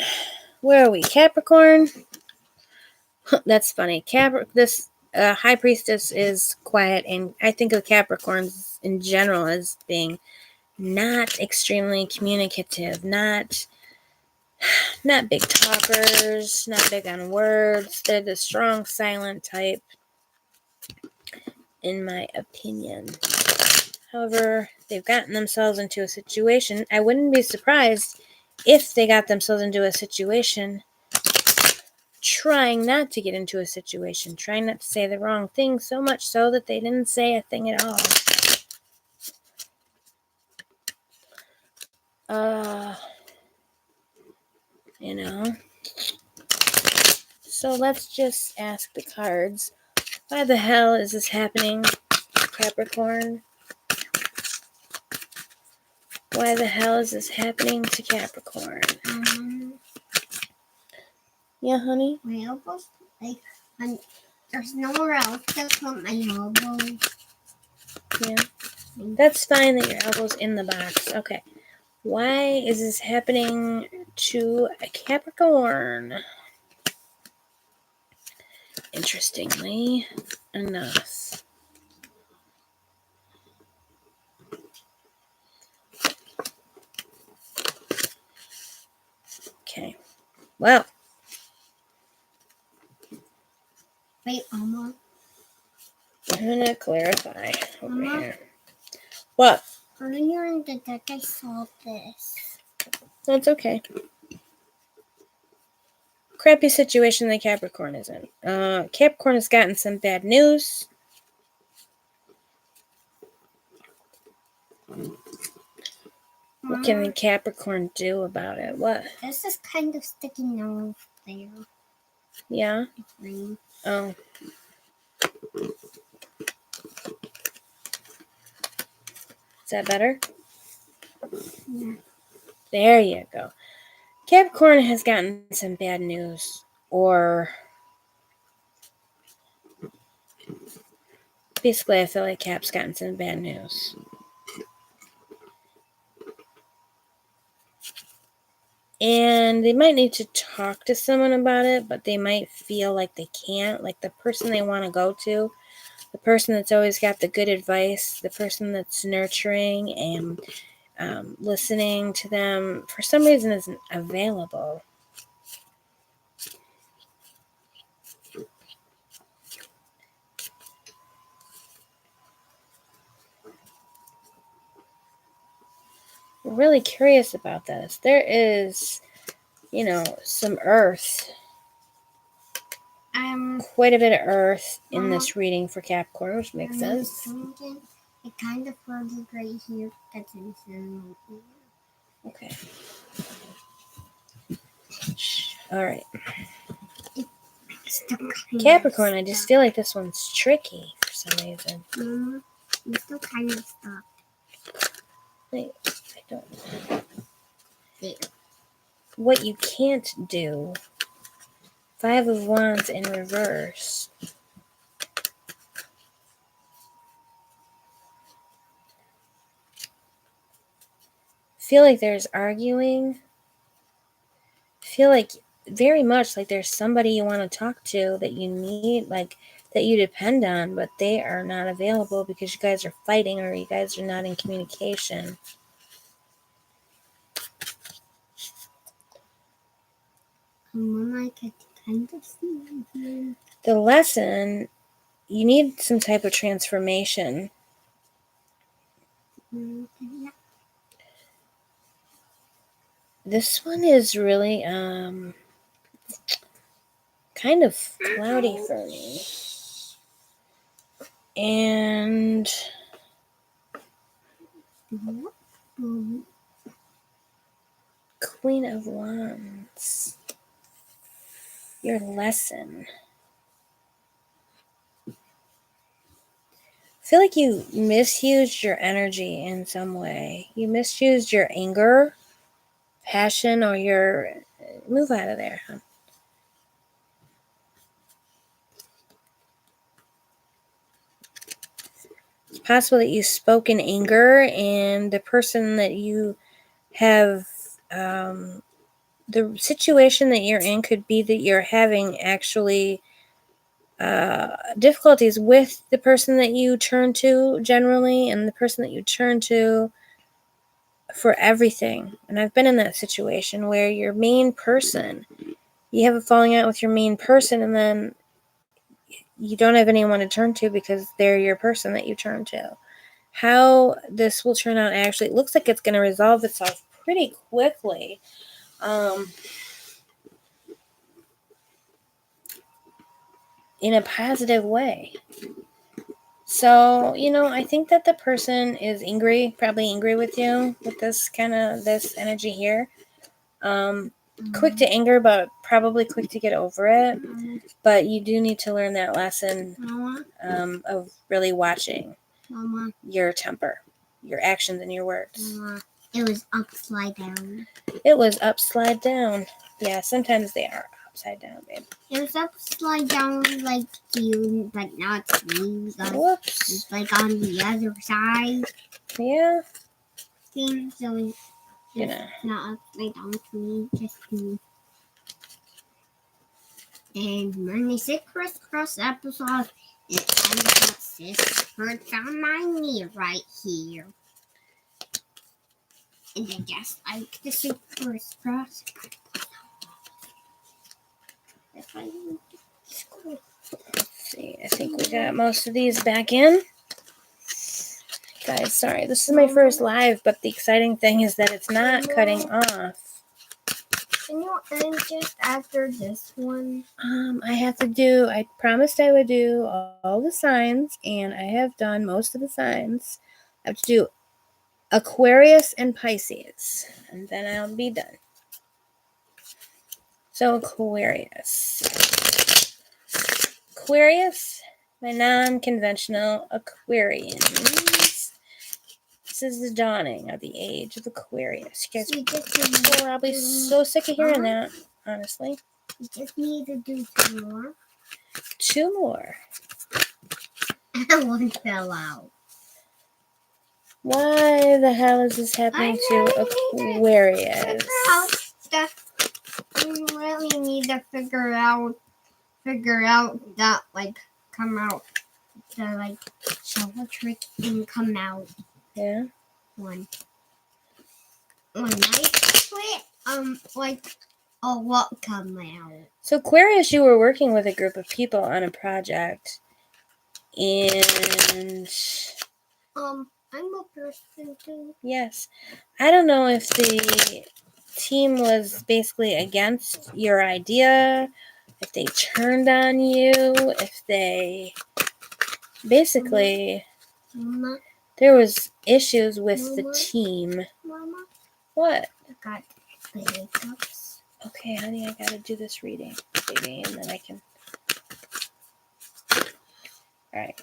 Where are we? Capricorn. That's funny. This high priestess is quiet, and I think of Capricorns in general as being not extremely communicative, not big talkers, not big on words. They're the strong, silent type, in my opinion. However, they've gotten themselves into a situation. I wouldn't be surprised if they got themselves into a situation trying not to get into a situation, trying not to say the wrong thing, so much so that they didn't say a thing at all. So let's just ask the cards. Why the hell is this happening, Capricorn? Why the hell is this happening to Capricorn? Yeah, honey? My elbows, there's nowhere else to put my elbows. Yeah. That's fine that your elbow's in the box. Okay. Why is this happening to a Capricorn? Interestingly enough. Okay. Well. Wait, Mama. I'm going to clarify over Mama? here. What? Earlier in the deck, I saw this. That's okay. Crappy situation that Capricorn is in. Capricorn has gotten some bad news. What can the Capricorn do about it? What? This is kind of sticking out there. Yeah? Green. Oh. Is that better? Yeah. There you go. Capricorn has gotten some bad news. Or basically, I feel like Cap's gotten some bad news. And they might need to talk to someone about it, but they might feel like they can't. Like the person they want to go to, the person that's always got the good advice, the person that's nurturing and listening to them for some reason isn't available. I'm really curious about this. There is, some earth, quite a bit of earth in this reading for Capricorn, which makes sense. It kind of floats right here. That's Okay. All right. Capricorn, I just feel like this one's tricky for some reason. Mama, I'm still kind of stuck. Wait, I don't know. There. What you can't do. 5 of Wands in reverse. Feel like there's arguing. Feel like very much like there's somebody you want to talk to that you need, like that you depend on, but they are not available because you guys are fighting or you guys are not in communication. Mama, I could kind of see you. The lesson, you need some type of transformation. Yeah. This one is really kind of cloudy for me. And Queen of Wands. Your lesson. I feel like you misused your energy in some way. You misused your anger, passion, or your... Move out of there, huh? It's possible that you spoke in anger and the person that you have... the situation that you're in could be that you're having actually difficulties with the person that you turn to generally and the person that you turn to for everything. And I've been in that situation where your main person, you have a falling out with your main person and then you don't have anyone to turn to because they're your person that you turn to. How this will turn out, actually, it looks like it's going to resolve itself pretty quickly. In a positive way. So, I think that the person is probably angry with you with this energy here. Quick to anger, but probably quick to get over it. But you do need to learn that lesson of really watching your temper, your actions, and your words. It was upside down. It was upside down. Yeah, sometimes they are upside down, babe. It was upside down like you, but not me. Whoops. It's like on the other side. Yeah. Thing, so it's not upside down to me, just to me. And when they say crisscross episode, it kind of got this hurts on my knee right here. And I guess I could say crisscross. If I Let's see, I think we got most of these back in. Guys, sorry, this is my first live, but the exciting thing is that it's not cutting off. Can you end just after this one? I promised I would do all the signs, and I have done most of the signs. I have to do Aquarius and Pisces, and then I'll be done. So Aquarius, my non-conventional Aquarians. This is the dawning of the age of Aquarius. You guys are probably so sick of hearing that, honestly. You just need to do 2 more. 2 more. One fell out. Why the hell is this happening to Aquarius? You really need to figure out that, like, come out. The, like, show a trick and come out. Yeah. One. when I quit, like a lot come out. So Aquarius, you were working with a group of people on a project, and I'm a person too. yes, I don't know if the team was basically against your idea, if they turned on you, if they basically Mama, there was issues with the Mama. team. Mama, What? I got the hiccups. Okay, honey, I gotta do this reading, baby, and then I can. All right.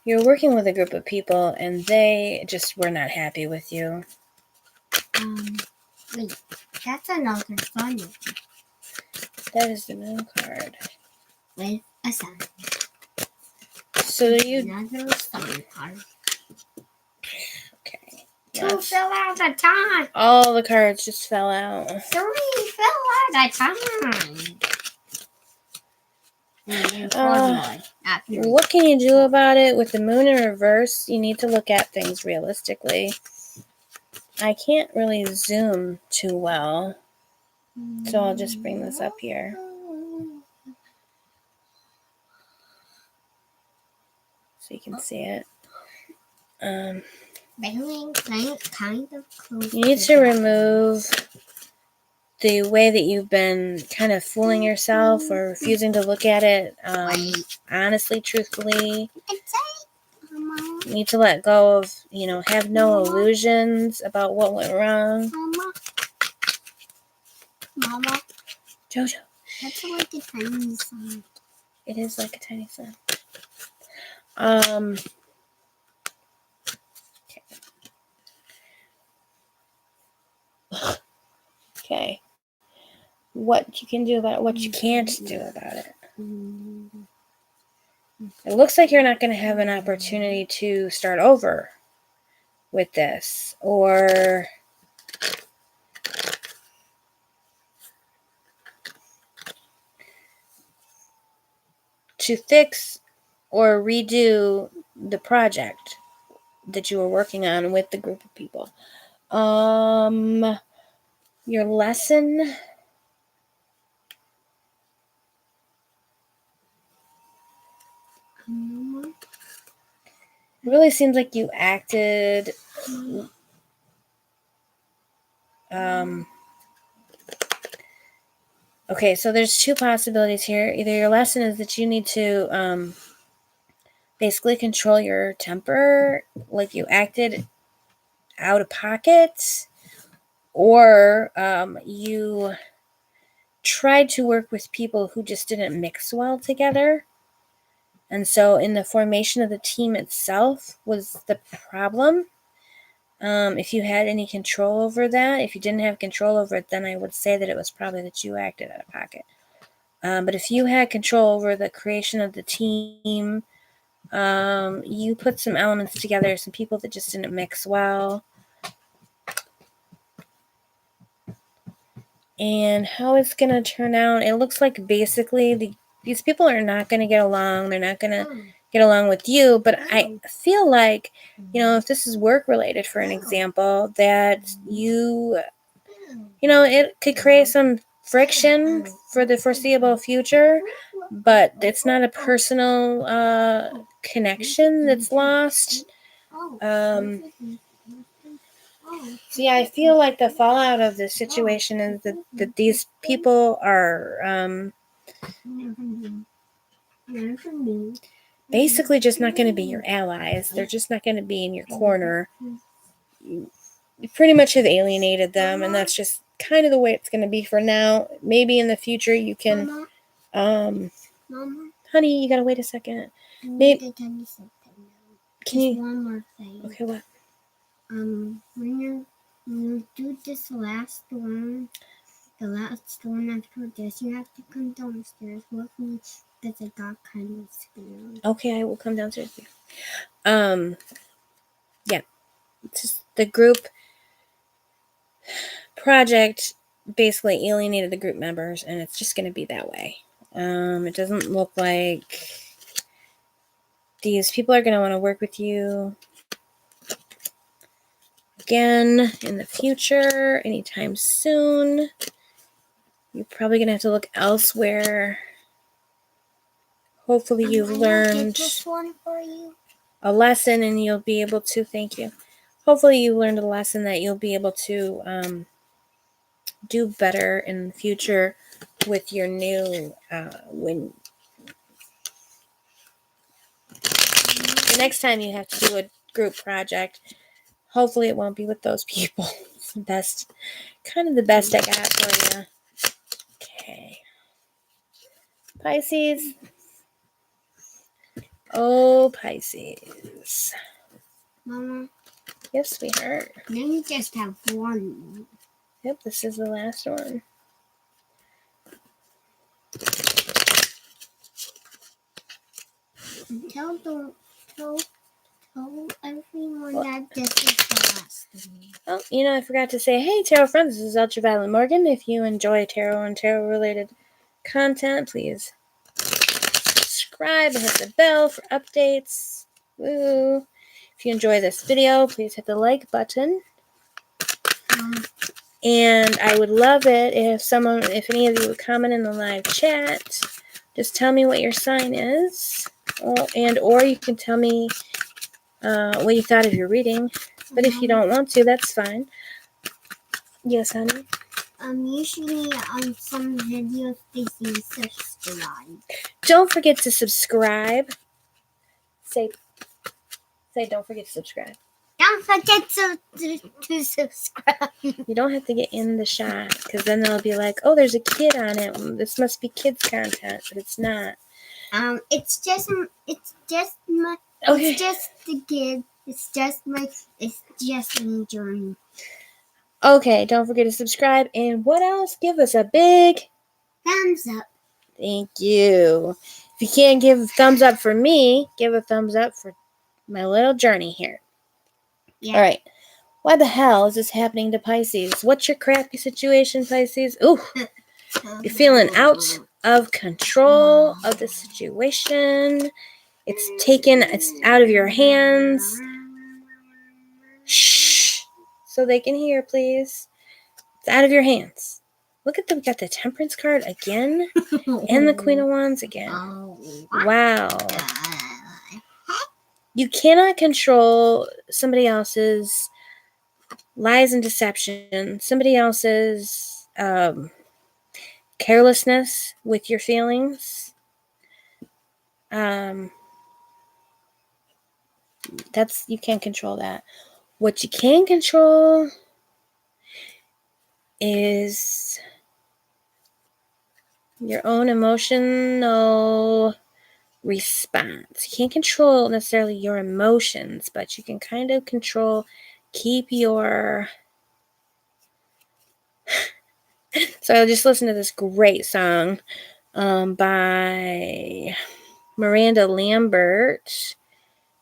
You're working with a group of people, and they just were not happy with you. Wait, that's another sun That is the moon card. with a sun. So you Another sun card. okay? Two Yes. fell out of time. All the cards just fell out. 3 fell out of time. And there's one more. Not 3. What can you do about it with the moon in reverse? You need to look at things realistically. I can't really zoom too well, so I'll just bring this up here. So you can see it. Kind of close. You need to remove the way that you've been kind of fooling yourself or refusing to look at it honestly, truthfully. You need to let go of, have no illusions about what went wrong. Mama, Jojo. that's like a tiny sun. It is like a tiny sun. Okay. What you can do about it, what you can't do about it. It looks like you're not going to have an opportunity to start over with this, or to fix or redo the project that you were working on with the group of people. Your lesson. It really seems like you acted okay, so there's two possibilities here. Either your lesson is that you need to basically control your temper, like you acted out of pocket, or you tried to work with people who just didn't mix well together. And so in the formation of the team itself was the problem. If you had any control over that, if you didn't have control over it, then I would say that it was probably that you acted out of pocket. But if you had control over the creation of the team, you put some elements together, some people that just didn't mix well. And how it's going to turn out, it looks like basically these people are not going to get along. They're not going to get along with you. But I feel like, if this is work related, for an example, that it could create some friction for the foreseeable future, but it's not a personal connection that's lost. So yeah, I feel like the fallout of this situation is that these people are basically just not going to be your allies. They're just not going to be in your corner. You pretty much have alienated them, and that's just kind of the way it's going to be for now. Maybe in the future you can, Mama, honey, you got to wait a second. Maybe, can you? One more thing. Okay, what? When you do this last one, the last one after this, you have to come downstairs with me because I got kind of scared. Okay, I will come downstairs with you. Yeah, it's just the group project basically alienated the group members, and it's just going to be that way. It doesn't look like these people are going to want to work with you again in the future, anytime soon. You're probably going to have to look elsewhere. Hopefully you've learned this one for you. a lesson and you'll be able to, thank you. Hopefully you learned a lesson that you'll be able to do better in the future with your new, when the next time you have to do a group project, hopefully it won't be with those people. That's kind of the best I got for you. Okay. Pisces. Oh, Pisces. Mama, Yes, sweetheart. then you just have one. Yep, this is the last one. Tell everyone What? that this is the last one. Oh, I forgot to say, hey, Tarot friends, this is Ultraviolet Morgan. If you enjoy tarot and tarot-related content, please subscribe and hit the bell for updates. Woo! If you enjoy this video, please hit the like button. And I would love it if any of you would comment in the live chat. Just tell me what your sign is, or you can tell me what you thought of your reading. But if you don't want to, that's fine. Yes, honey? Usually on some videos they say subscribe. Don't forget to subscribe. Say, don't forget to subscribe. Don't forget to subscribe. You don't have to get in the shot, because then they'll be like, oh, there's a kid on it. This must be kids content, but it's not. It's just the kid. It's just me joining. Okay, don't forget to subscribe. And what else? Give us a big thumbs up. Thank you. If you can't give a thumbs up for me, give a thumbs up for my little journey here. Yeah. All right. Why the hell is this happening to Pisces? What's your crappy situation, Pisces? Ooh, you're feeling out of control of the situation. It's out of your hands. Shh. So they can hear, please. It's out of your hands. Look at we got the Temperance card again. And the Queen of Wands again. Wow. You cannot control somebody else's lies and deception, somebody else's carelessness with your feelings. You can't control that. What you can control is your own emotional response. You can't control necessarily your emotions, but you can kind of keep your... So I just listened to this great song by Miranda Lambert.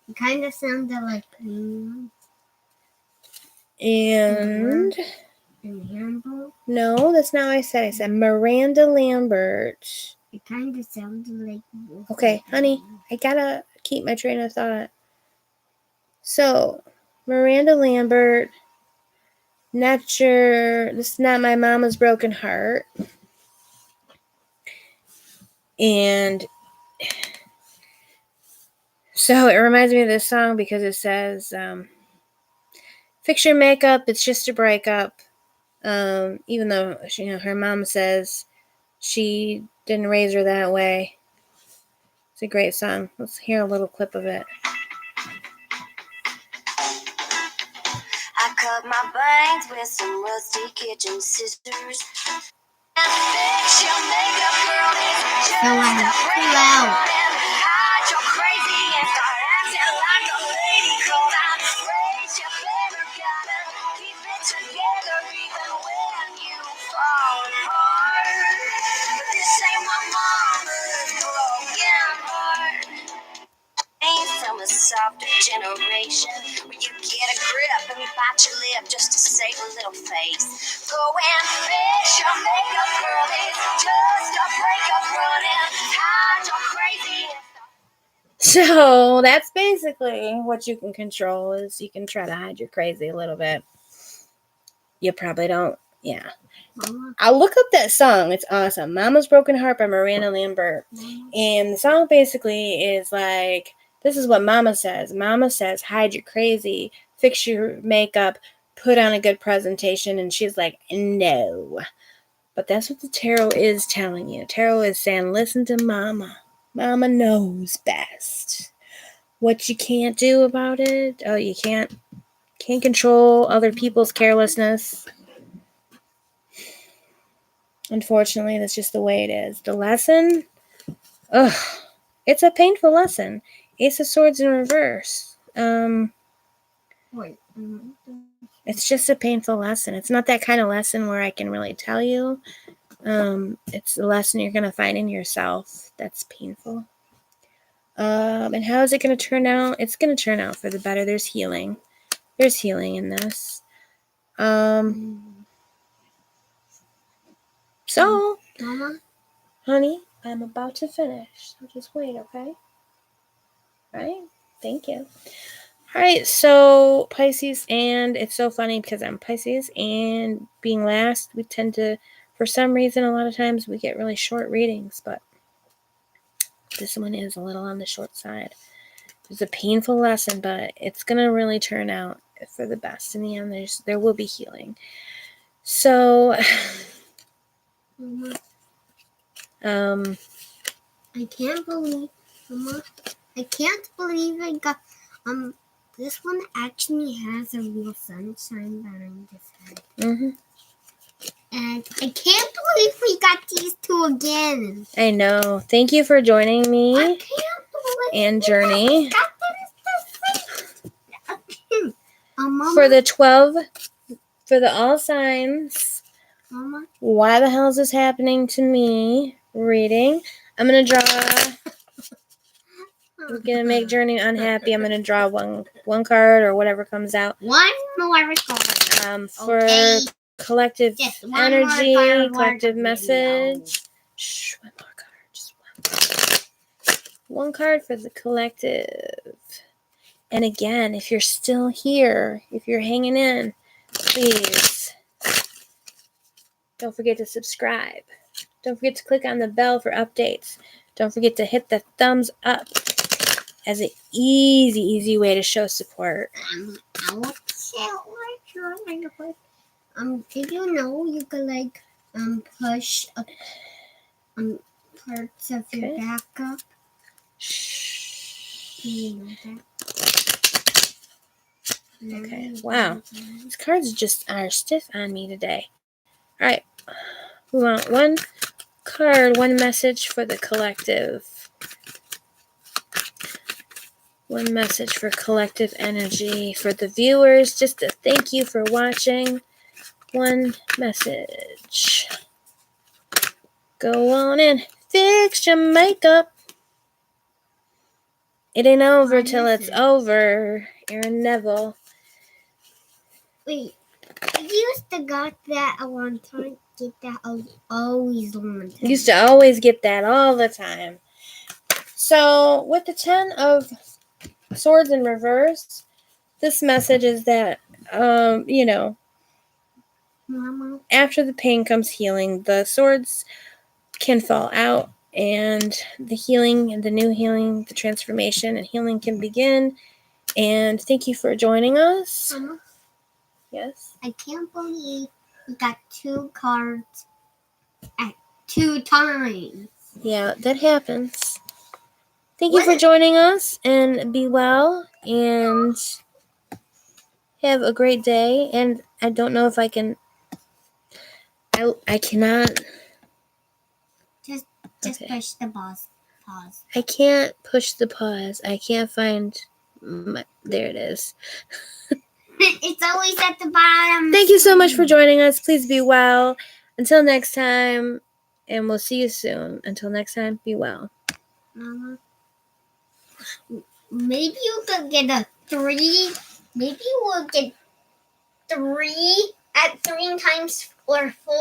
It kind of sounded like me. And no, that's not what I said. I said Miranda Lambert. It kind of sounded like me. Okay, honey, I gotta keep my train of thought. So, Miranda Lambert, not sure, this is not My Mama's Broken Heart. And so it reminds me of this song because it says, fix your makeup, it's just a breakup. Even though her mom says she didn't raise her that way. It's a great song. Let's hear a little clip of it. I cut my bangs with some rusty kitchen scissors. And fix your makeup, girl, it's just a breakup. Hide your crazy and start acting like a lady. 'Cause I raised you better, gotta keep it together even when you fall apart. But this ain't my mama's broken heart. Ain't from a softer generation where you get a grip and bite your lip just to save a little face. Go and fix your makeup, girl. It's just a breakup running. Hide your crazy. So that's basically what you can control is you can try to hide your crazy a little bit. You probably don't. Yeah. Mama, I'll look up that song. It's awesome. Mama's Broken Heart by Miranda Lambert. Mama. And the song basically is like, this is what Mama says. Mama says, hide your crazy, fix your makeup, put on a good presentation. And she's like, no. But that's what the tarot is telling you. Tarot is saying, listen to Mama. Mama knows best. What you can't do about it, you can't control other people's carelessness. Unfortunately, that's just the way it is. The lesson, it's a painful lesson. Ace of Swords in reverse. Wait. It's just a painful lesson. It's not that kind of lesson where I can really tell you. It's a lesson you're going to find in yourself that's painful. And how is it going to turn out? It's going to turn out for the better. There's healing. There's healing in this. So, Mama, honey, I'm about to finish. So just wait, okay? All right? Thank you. All right, so Pisces, and it's so funny because I'm Pisces, and being last, we tend to, for some reason, a lot of times we get really short readings, but this one is a little on the short side. It's a painful lesson, but it's going to really turn out for the best. In the end, there will be healing. So, Mama, I can't believe, Mama, I can't believe I got, this one actually has a real sunshine behind his head. Mm-hmm. And I can't believe we got these two again. I know. Thank you for joining me. I can't believe And Journey. got them. Mama, For the 12, for the all signs, Mama, why the hell is this happening to me? Reading. I'm going to draw. We're going to make Journey unhappy. I'm going to draw one card or whatever comes out. one more card. For Okay. collective Just one energy, more card, collective video. message. Shh, one more card. Just one card for the collective. And again, if you're still here, if you're hanging in, please don't forget to subscribe. Don't forget to click on the bell for updates. Don't forget to hit the thumbs up as an easy way to show support. Did you know you could like push parts of your Okay. back up? Shh. Do you know that? Okay, wow. These cards just are stiff on me today. All right. We want one card, one message for the collective. One message for collective energy. For the viewers, just a thank you for watching. One message. Go on and fix your makeup. It ain't over till it's over. Aaron Neville. Wait, I used to got that a long time. Get that always a long time. Used to always get that all the time. So with the 10 of Swords in reverse, this message is that, Mama, after the pain comes healing. The swords can fall out, and the healing and the new healing, the transformation and healing can begin. And thank you for joining us. Mama, Yes. I can't believe we got two cards at 2 times. Yeah, that happens. Thank you for joining us, and be well, and have a great day. And I don't know if I can. I cannot. Just Okay. push the pause. I can't push the pause. I can't find. There it is. It's always at the bottom. Thank you so much for joining us. Please be well. Until next time, and we'll see you soon. Until next time, be well. Mama, maybe you could get a 3. Maybe we'll get 3 at 3 times or 4.